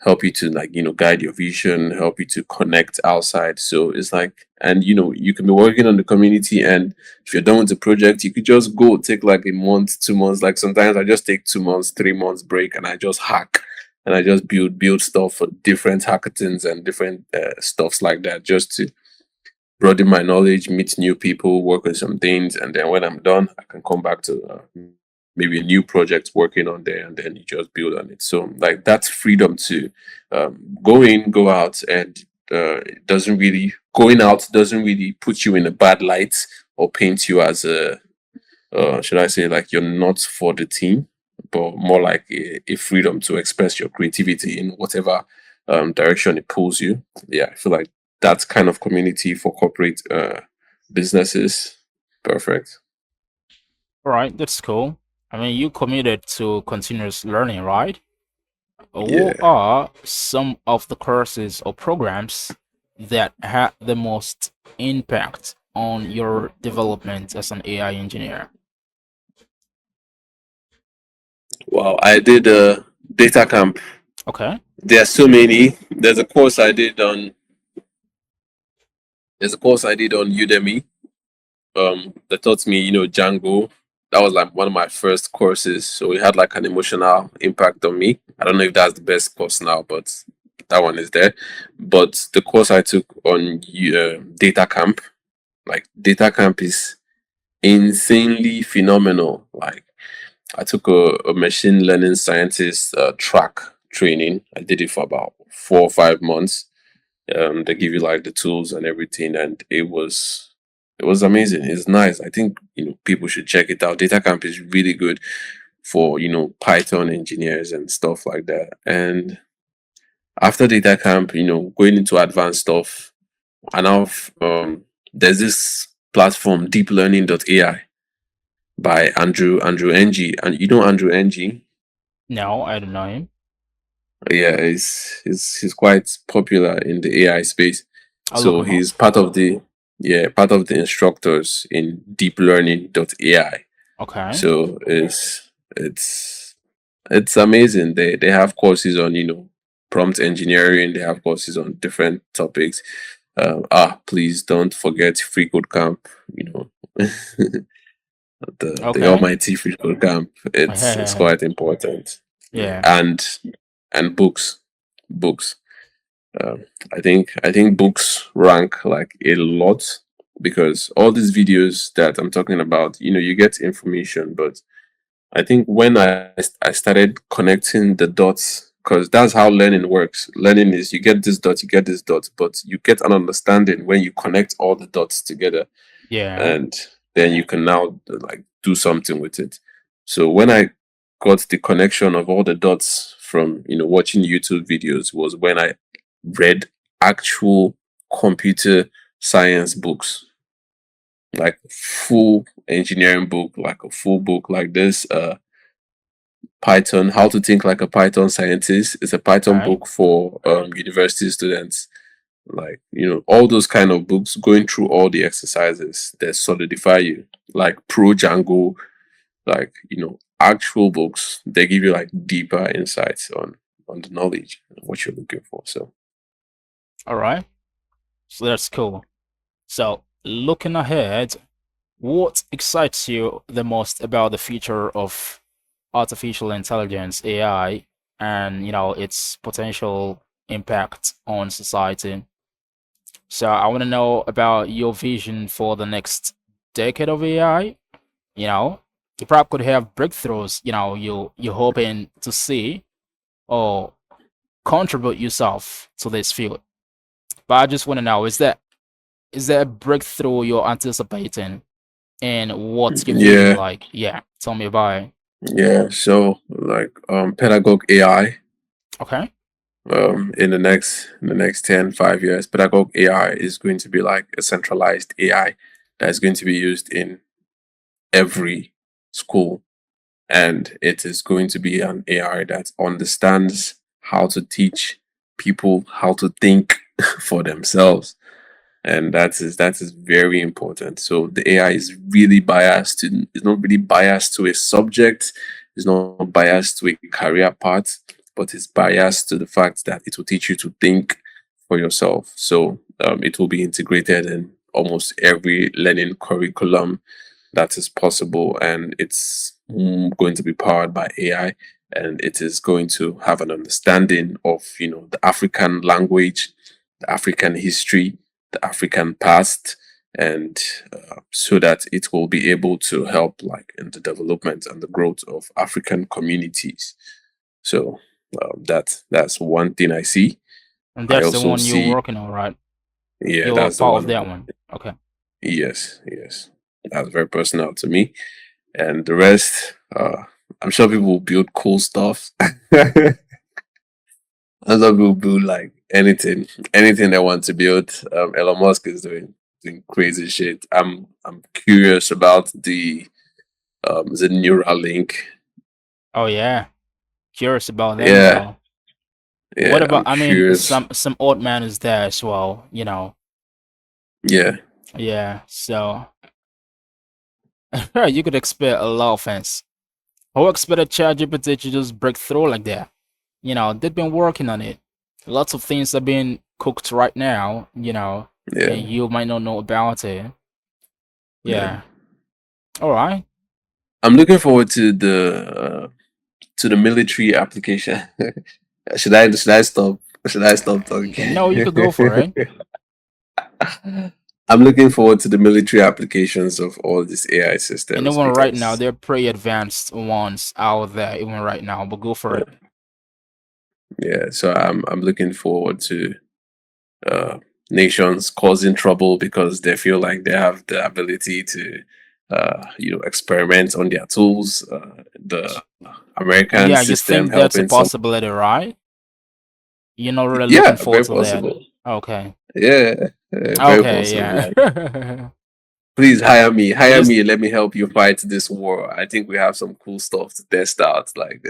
help you to like guide your vision, help you to connect outside. So it's like, and you can be working on the community, and if you're done with the project, you could just go take like a month, 2 months. Like sometimes I just take 2 months, 3 months break, and I just hack. And I just build stuff for different hackathons and different stuffs like that, just to broaden my knowledge, meet new people, work on some things, and then when I'm done, I can come back to maybe a new project working on there, and then you just build on it. So like that's freedom to go in, go out, and it doesn't really going out doesn't really put you in a bad light or paint you as a should I say like you're not for the team, but more like a freedom to express your creativity in whatever direction it pulls you. Yeah, I feel like that's kind of community for corporate businesses. Perfect.
All right, that's cool. I mean, you committed to continuous learning, right? What
Yeah.
are some of the courses or programs that had the most impact on your development as an AI engineer?
Wow. I did a data camp.
Okay.
There are so many. There's a course I did on Udemy. That taught me, Django. That was like one of my first courses. So it had like an emotional impact on me. I don't know if that's the best course now, but that one is there. But the course I took on data camp, like data camp is insanely phenomenal. Like I took a machine learning scientist track training. I did it for about 4 or 5 months. They give you like the tools and everything, and it was amazing. It's nice. I think people should check it out. Data camp is really good for Python engineers and stuff like that. And after data camp, going into advanced stuff, and now there's this platform deeplearning.ai by Andrew Ng, and Andrew Ng.
No, I don't know him.
Yeah, he's quite popular in the AI space.
I'll look
So
him up.
he's part of the instructors in deeplearning.ai.
Okay.
So it's amazing. They have courses on prompt engineering. They have courses on different topics. Please don't forget free code camp. You know, the
Okay.
almighty free code camp. It's quite important. Yeah,
Yeah.
and books. Um, I think books rank like a lot because all these videos that I'm talking about, you get information, but I think when I started connecting the dots, because that's how learning works. Learning is you get this dot, you get this dot, but you get an understanding when you connect all the dots together,
Yeah.
and then you can now like do something with it. So when I got the connection of all the dots from watching YouTube videos was when I read actual computer science books, like full engineering book, like a full book like this. Python, How to Think Like a Python Scientist. It's a Python
Okay.
book for university students. Like, all those kind of books, going through all the exercises that solidify you, like Pro Django, like, actual books, they give you like deeper insights on the knowledge and what you're looking for. So,
All right. So that's cool. So looking ahead, what excites you the most about the future of artificial intelligence, AI, and its potential impact on society? So I want to know about your vision for the next decade of AI. You know, you probably could have breakthroughs. You're hoping to see or contribute yourself to this field. But I just want to know: is there a breakthrough you're anticipating, and what's your vision
yeah.
like? Yeah, tell me about it.
Yeah, so like pedagogue AI,
Okay.
in the next 10, 5 years, pedagogue AI is going to be like a centralized AI that is going to be used in every school, and it is going to be an AI that understands how to teach people how to think for themselves, and that is very important. So the AI is really biased to it's not really biased to a subject, it's not biased to a career path, but it's biased to the fact that it will teach you to think for yourself. So it will be integrated in almost every learning curriculum that is possible, and it's going to be powered by AI, and it is going to have an understanding of the African language, the African history, the African past, and so that it will be able to help like in the development and the growth of African communities. So that's one thing I see.
And
I
that's the
also
one you're
see,
working on, right?
yeah,
You're
that's the
part of
one.
that one. Okay.
Yes, yes, that's very personal to me. And the rest, I'm sure people will build cool stuff. I'm sure people will build like anything they want to build. Elon Musk is doing crazy shit. I'm curious about the neural link.
Oh yeah. Curious about them
Yeah,
though. What
yeah,
about?
I'm
I mean,
curious.
some odd man is there as well.
Yeah,
Yeah. So you could expect a lot of things. Who expected ChatGPT to just break through like that? They've been working on it. Lots of things are being cooked right now. And
yeah,
you might not know about it.
yeah.
Yeah. All right.
I'm looking forward to the military application. Should I stop? Should I stop talking?
No, you could go for it.
I'm looking forward to the military applications of all these AI
And
systems
even right now,
because
they're pretty advanced ones out there, even right now. But go for
uh,
it.
yeah, so I'm looking forward to uh, nations causing trouble because they feel like they have the ability to experiment on their tools. The American
Yeah, you
system
think that's a
helping some.
possibility, right? You're not really looking
Yeah,
forward
very
to that.
possible.
Okay.
Yeah, very
Okay,
possible.
yeah.
Like, please hire
Just
me, let me help you fight this war. I think we have some cool stuff to test out. Like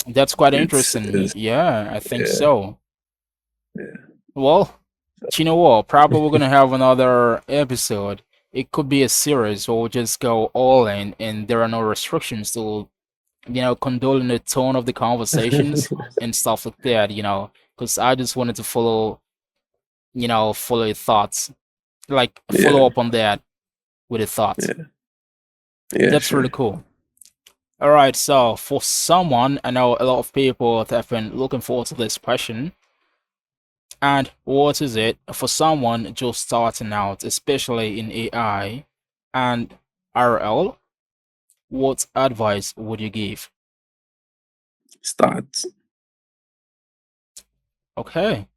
that's quite
it's
interesting. Yeah, I think
yeah,
so.
yeah,
Well, you know what? Probably we're gonna have another episode. It could be a series or we'll just go all in and there are no restrictions to, condoling the tone of the conversations and stuff like that. Because I just wanted to follow your thoughts. Like follow
yeah,
up on that with your thoughts.
yeah, yeah,
That's really
sure.
cool. All right, so for someone, I know a lot of people have been looking forward to this question. And what is it for someone just starting out, especially in AI and RL? What advice would you give?
Start.
Okay,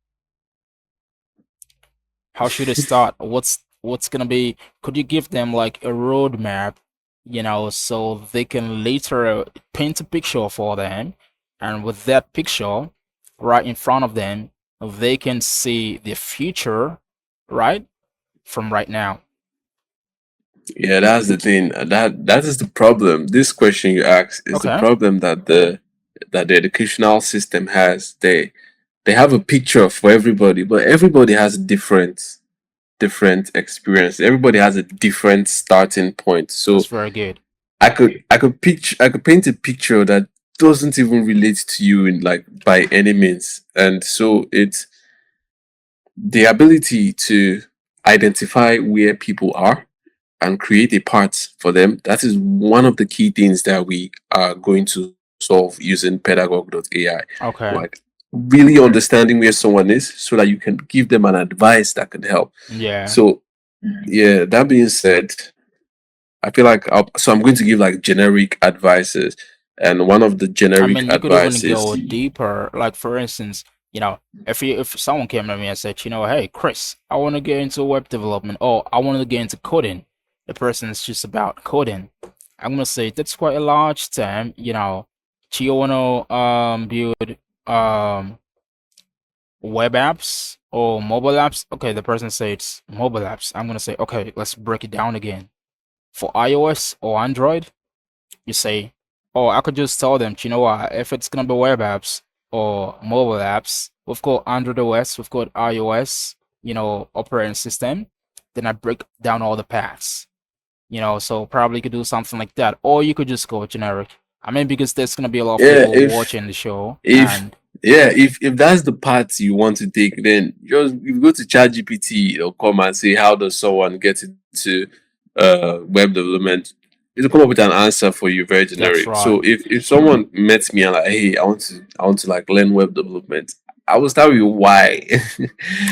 how should I start? What's gonna be? Could you give them like a roadmap, so they can later paint a picture for them, and with that picture right in front of them, they can see the future, right, from right now.
Yeah, that's the thing. That is the problem. This question you ask is the
Okay,
problem that the educational system has. They have a picture for everybody, but everybody has a different experience. Everybody has a different starting point.
that's
So
very good.
I could paint a picture that doesn't even relate to you in like by any means. And so it's the ability to identify where people are and create a path for them. That is one of the key things that we are going to solve using pedagogue.ai.
Okay,
Like really understanding where someone is so that you can give them an advice that can help.
yeah.
So yeah, that being said, I feel like I'm going to give like generic advices, and one of the
I
generic
mean, you could even
advices,
go deeper. Like for instance, if someone came to me and said, hey, Chris, I want to get into web development, or I want to get into coding. The person is just about coding. I'm gonna say that's quite a large term. Do you wanna build um web apps or mobile apps? Okay, the person says mobile apps. I'm gonna say, okay, let's break it down again. For iOS or Android, you say, oh, I could just tell them, you know what, if it's gonna be web apps or mobile apps, we've got Android OS, we've got iOS, operating system. Then I break down all the paths. So probably you could do something like that, or you could just go generic. I mean, because there's gonna be a lot of
Yeah,
people watching the show,
if
and
if that's the path you want to take, then just you go to ChatGPT, it'll come and say how does someone get into web development. It'll come up with an answer for you very
that's
generic.
right.
So if someone met me and like, hey, I want to like learn web development, I will start with you why.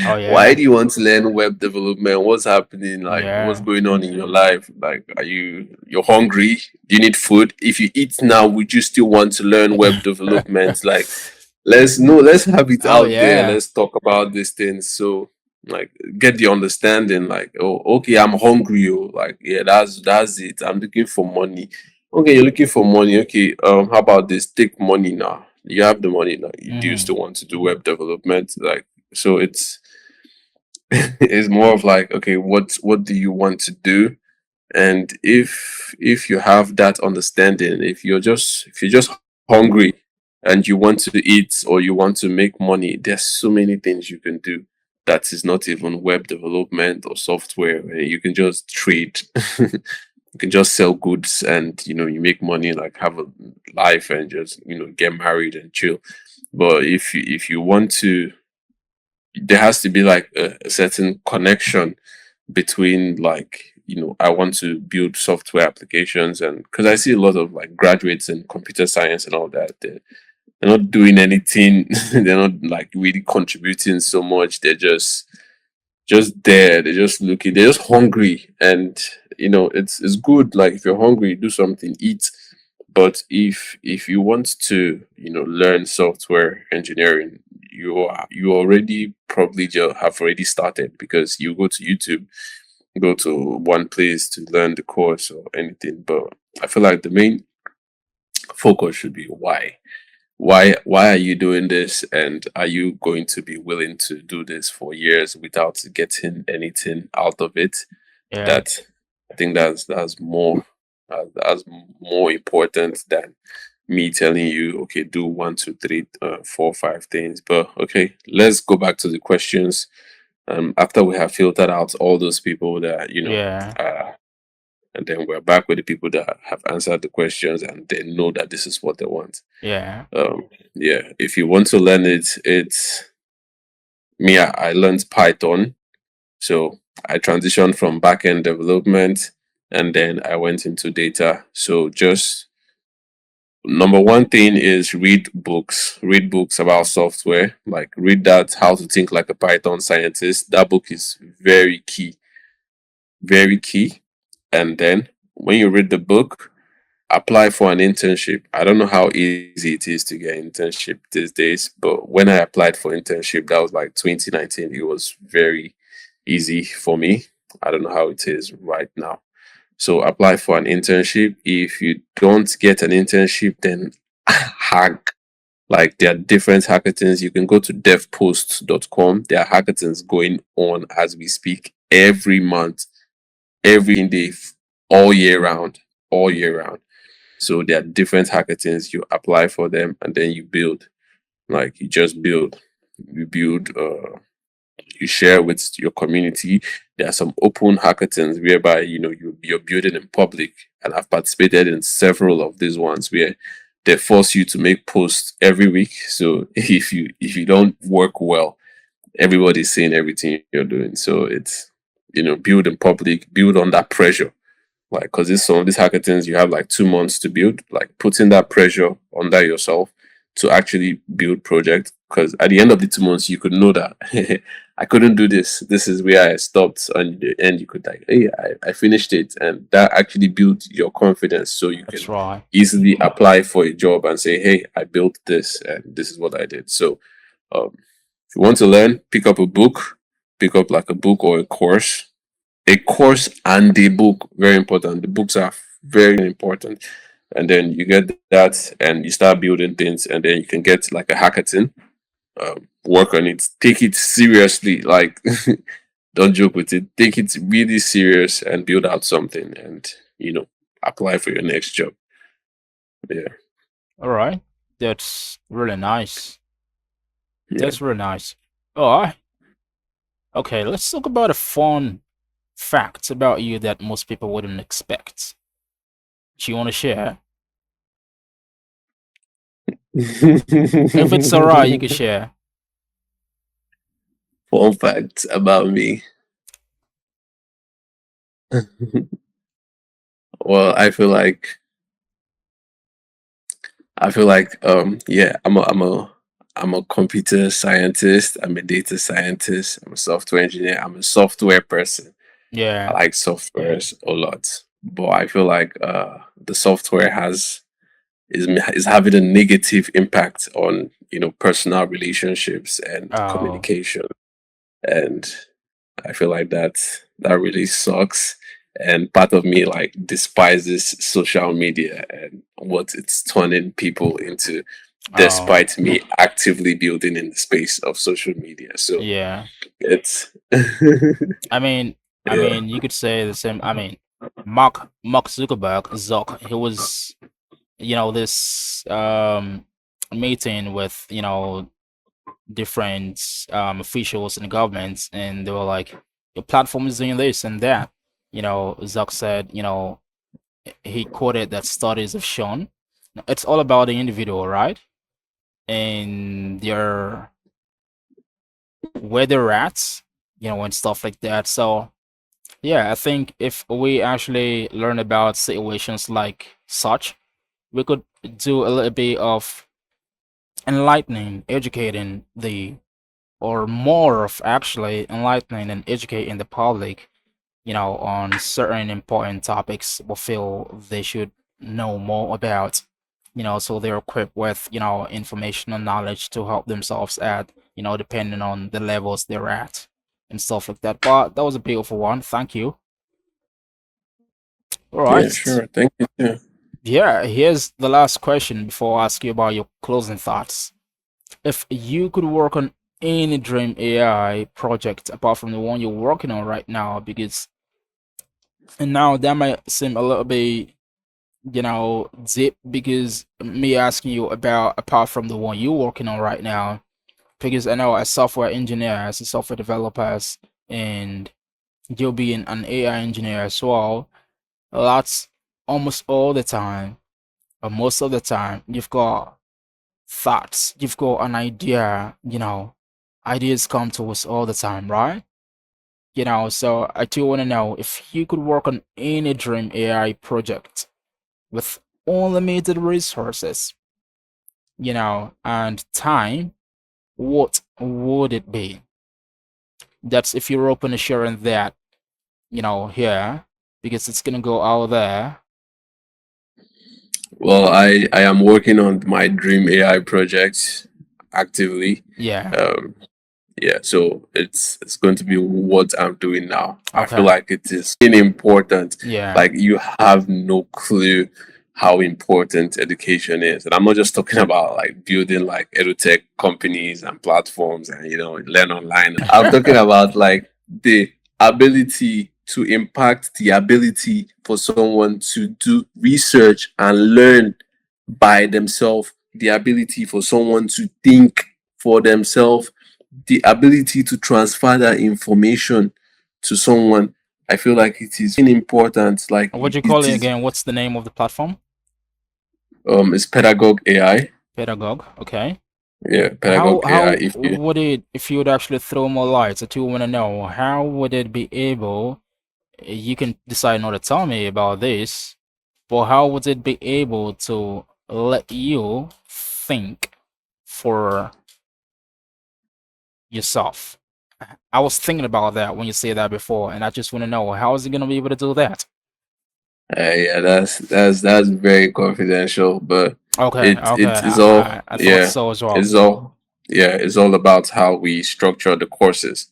Oh
Why
yeah,
do you want to learn web development? What's happening? Like what's
yeah.
going on in your life? Like are you're hungry? Do you need food? If you eat now, would you still want to learn web development? Like let's have it
Oh
out there.
yeah.
Let's talk about these things. So like get the understanding, like, oh, okay, I'm hungry, oh, like, yeah, that's it. I'm looking for money. Okay, you're looking for money. Okay, how about this? Take money now. You have the money now. Do you
Mm-hmm.
still want to do web development? Like, so it's it's more of like, okay, what do you want to do? And if you have that understanding, if you're just hungry and you want to eat or you want to make money, there's so many things you can do that is not even web development or software. You can just trade. You can just sell goods and you make money, like have a life and just get married and chill. But if you want to, there has to be like a certain connection between, like, I want to build software applications. And because I see a lot of like graduates in computer science and all that, they're not doing anything. They're not like really contributing so much. They're just there. They're just looking. They're just hungry. And it's good. Like if you're hungry, do something, eat. But if you want to learn software engineering, you already probably just have already started, because you go to YouTube, go to one place to learn the course or anything. But I feel like the main focus should be why. Why are you doing this, and are you going to be willing to do this for years without getting anything out of it?
Yeah,
That I think that's more important than me telling you, okay, do one, two, three, four, five things. But okay, let's go back to the questions. After we have filtered out all those people that
yeah,
and then we're back with the people that have answered the questions and they know that this is what they want.
yeah,
Yeah, if you want to learn it, it's me. I learned Python, so I transitioned from backend development and then I went into data. So just number one thing is read books about software, like read that How to Think Like a Python Scientist. That book is very key, very key. And then when you read the book, apply for an internship. I don't know how easy it is to get internship these days, but when I applied for internship, that was like 2019. It was very easy for me. I don't know how it is right now. So apply for an internship. If you don't get an internship, then hack. Like there are different hackathons. You can go to devpost.com. There are hackathons going on as we speak every month, every day, all year round, all year round. So there are different hackathons. You apply for them and then you build. Like you just build. You build. You share with your community. There are some open hackathons whereby you're building in public, and I've participated in several of these ones where they force you to make posts every week. So if you don't work well, everybody's seeing everything you're doing. So it's build in public, build under pressure, like, because this some of these hackathons you have like 2 months to build, like putting that pressure under yourself to actually build project, because at the end of the 2 months you could know that I couldn't do this is where I stopped, and in the end you could like, hey, I finished it, and that actually built your confidence, so you
that's
can
right.
easily apply for a job and say, hey, I built this and this is what I did. So if you want to learn, pick up a book, pick up like a book or a course and the book. Very important. The books are very important. And then you get that, and you start building things, and then you can get like a hackathon, work on it, take it seriously, like don't joke with it, take it really serious and build out something, and apply for your next job. Yeah,
All right. That's really nice.
yeah.
That's really nice. All right. Okay, let's talk about a fun fact about you that most people wouldn't expect. Do you want to share? If it's alright, you can share.
Fun fact about me. Well, I feel like yeah, I'm a computer scientist, I'm a data scientist, I'm a software engineer, I'm a software person. I
Yeah.
like softwares a lot. But I feel like the software is having a negative impact on personal relationships and
Oh,
communication. And I feel like that really sucks. And part of me like despises social media and what it's turning people into,
oh,
despite me actively building in the space of social media. So
yeah.
it's
I mean,
yeah.
you could say the same. I mean, Mark Zuckerberg, Zuck, he was, this meeting with, different officials in the government, and they were like, your platform is doing this and that. Zuck said, he quoted that studies have shown it's all about the individual, right? And their where they're at, and stuff like that. So yeah, I think if we actually learn about situations like such, we could do a little bit of enlightening, educating the, or more of actually enlightening and educating the public, on certain important topics we feel they should know more about, so they're equipped with, information and knowledge to help themselves at, depending on the levels they're at and stuff like that. But that was a beautiful one. Thank you. All
Yeah,
right.
sure. Thank you too.
Yeah, here's the last question before I ask you about your closing thoughts. If you could work on any dream AI project apart from the one you're working on right now, because and now that might seem a little bit, deep, because me asking you about apart from the one you're working on right now, because I know as software engineer, as a software developers, and you'll be an AI engineer as well, lots almost all the time, or most of the time, you've got thoughts, you've got an idea, ideas come to us all the time, right? So I do want to know if you could work on any dream AI project with unlimited resources, and time, what would it be? That's if you're open to sharing that, here, because it's gonna go out there.
Well, I am working on my dream AI project actively.
Yeah.
Um, yeah, so it's going to be what I'm doing now. I feel
Okay.
like it is important.
Yeah.
Like you have no clue how important education is, and I'm not just talking about like building like edutech companies and platforms and learn online. I'm talking about like the ability to impact, the ability for someone to do research and learn by themselves, the ability for someone to think for themselves, the ability to transfer that information to someone. I feel like it is important. Like
What you call
it
it
is,
again? What's the name of the platform?
it's pedagogue AI.
Pedagogue. Okay.
Yeah,
How
pedagogue AI.
how
If you
would it, if you would actually throw more lights? I do want to know how would it be able? You can decide not to tell me about this, but how would it be able to let you think for yourself? I was thinking about that when you said that before, and I just want to know how is it gonna be able to do that?
yeah, that's very confidential, but
Okay, okay,
it is all
I thought
yeah,
so as well.
it's all yeah, it's all about how we structure the courses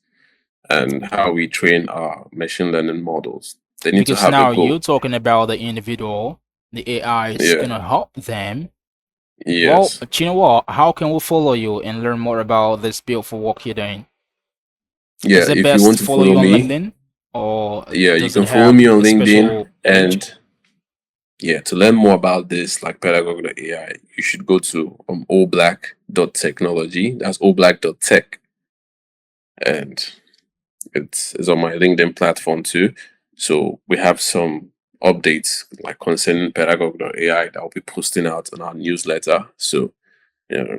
and how we train our machine learning models. They need to
Because
have a
now you're
goal.
talking about the individual, the AI is
Yeah.
gonna help them. Well,
Yes.
you know what? How can we follow you and learn more about this beautiful work you're doing?
Yeah.
Is it
If you
best
want
to
to
follow
follow
you on
me,
LinkedIn, or
yeah, you
does it
can follow
have
me on
a
LinkedIn,
special page?
and yeah, to learn more about this, like pedagogue.ai, you should go to Oblack.technology. That's Oblack.tech, and it's on my LinkedIn platform too. So we have some updates like concerning pedagogue.ai that I'll be posting out on our newsletter. So yeah,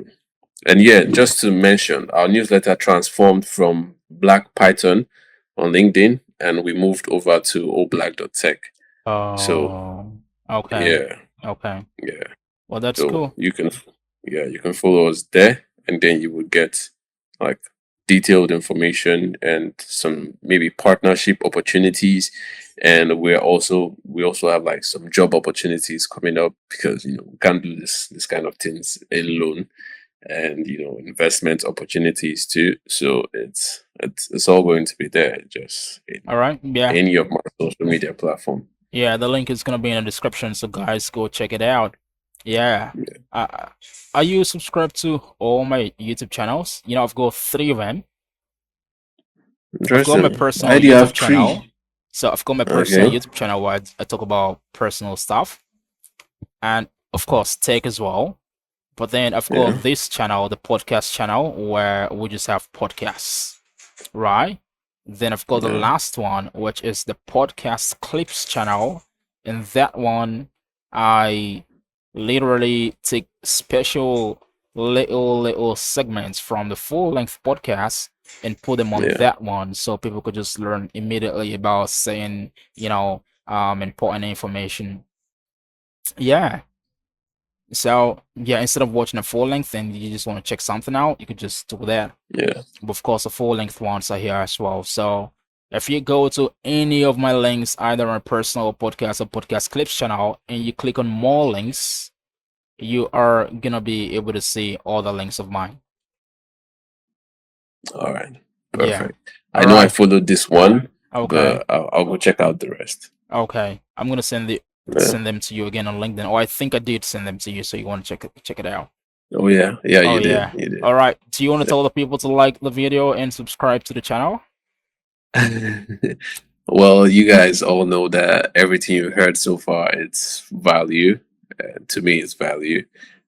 and yeah, just to mention, our newsletter transformed from Black Python on LinkedIn, and we moved over to Oblack.tech. So
Oh, okay,
yeah,
okay.
yeah.
Well, that's
So
cool.
you can, yeah, you can follow us there, and then you will get like detailed information and some maybe partnership opportunities. And we also have like some job opportunities coming up because we can't do this kind of things alone, and investment opportunities too. So it's all going to be there just in
All right. Yeah.
any of my social media platform.
Yeah, the link is gonna be in the description, so guys, go check it out. Yeah.
Yeah.
Uh, are you subscribed to all my YouTube channels? I've got three of them. I've got my
Interesting.
personal
I do have
YouTube channel.
three.
So I've got my personal
Okay.
YouTube channel where I talk about personal stuff and of course tech as well. But then I've
Yeah.
got this channel, the podcast channel, where we just have podcasts, right? Then I've got the
Yeah.
last one, which is the podcast clips channel. And that one, I literally take special little segments from the full length podcast and put them on
Yeah.
that one so people could just learn immediately about saying, important information. Yeah. So yeah, instead of watching a full length and you just want to check something out, you could just do that.
Yeah.
But of course, the full length ones are here as well. So if you go to any of my links, either on personal podcast or podcast clips channel, and you click on more links, you are gonna be able to see all the links of mine.
All right.
Yeah.
Perfect. I
All
know I
right.
followed this one,
Okay.
but I'll go check out the rest.
Okay. I'm gonna
Yeah.
send them to you again on LinkedIn. Oh, I think I did send them to you, so you want to check it out.
Oh yeah. Yeah,
Oh
you did.
yeah.
You did.
All right. Do you want to
Yeah.
tell the people to like the video and subscribe to the channel?
Well, you guys all know that everything you heard so far, it's value. To me, it's value.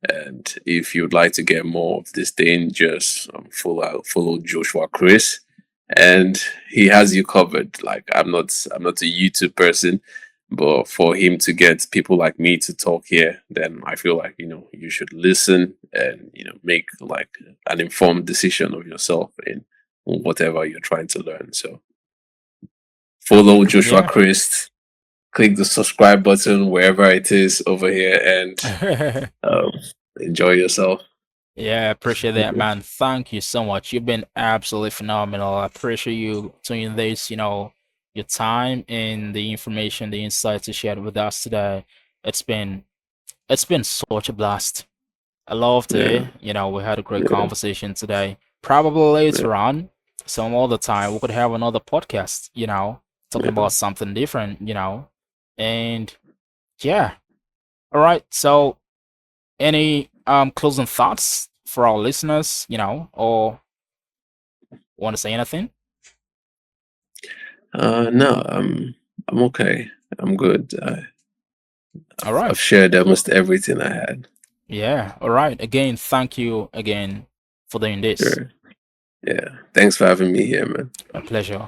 And if you'd like to get more of this thing, just follow Joshua Chris, and he has you covered. Like I'm not a YouTube person, but for him to get people like me to talk here, then I feel like you should listen and make like an informed decision of yourself in whatever you're trying to learn. So follow Joshua
Yeah.
Christ, click the subscribe button wherever it is over here, and um, enjoy yourself.
Yeah, I appreciate that, man. Thank you so much. You've been absolutely phenomenal. I appreciate you doing this, your time and the information, the insights you shared with us today. It's been it's been such a blast. I loved
Yeah,
it. We had a great
yeah,
conversation today. Probably
yeah,
later on, some other time, we could have another podcast, talking
yeah.
about something different, And yeah. All right. So any closing thoughts for our listeners, or want to say anything?
No, I'm okay. I'm good.
All
I've
right.
shared almost everything I had.
Yeah. All right. Again, thank you again for doing this.
Sure. Yeah. Thanks for having me here, man.
My pleasure.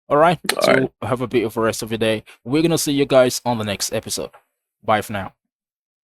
All right.
All right.
So have a beautiful rest of your day. We're gonna see you guys on the next episode. Bye for now.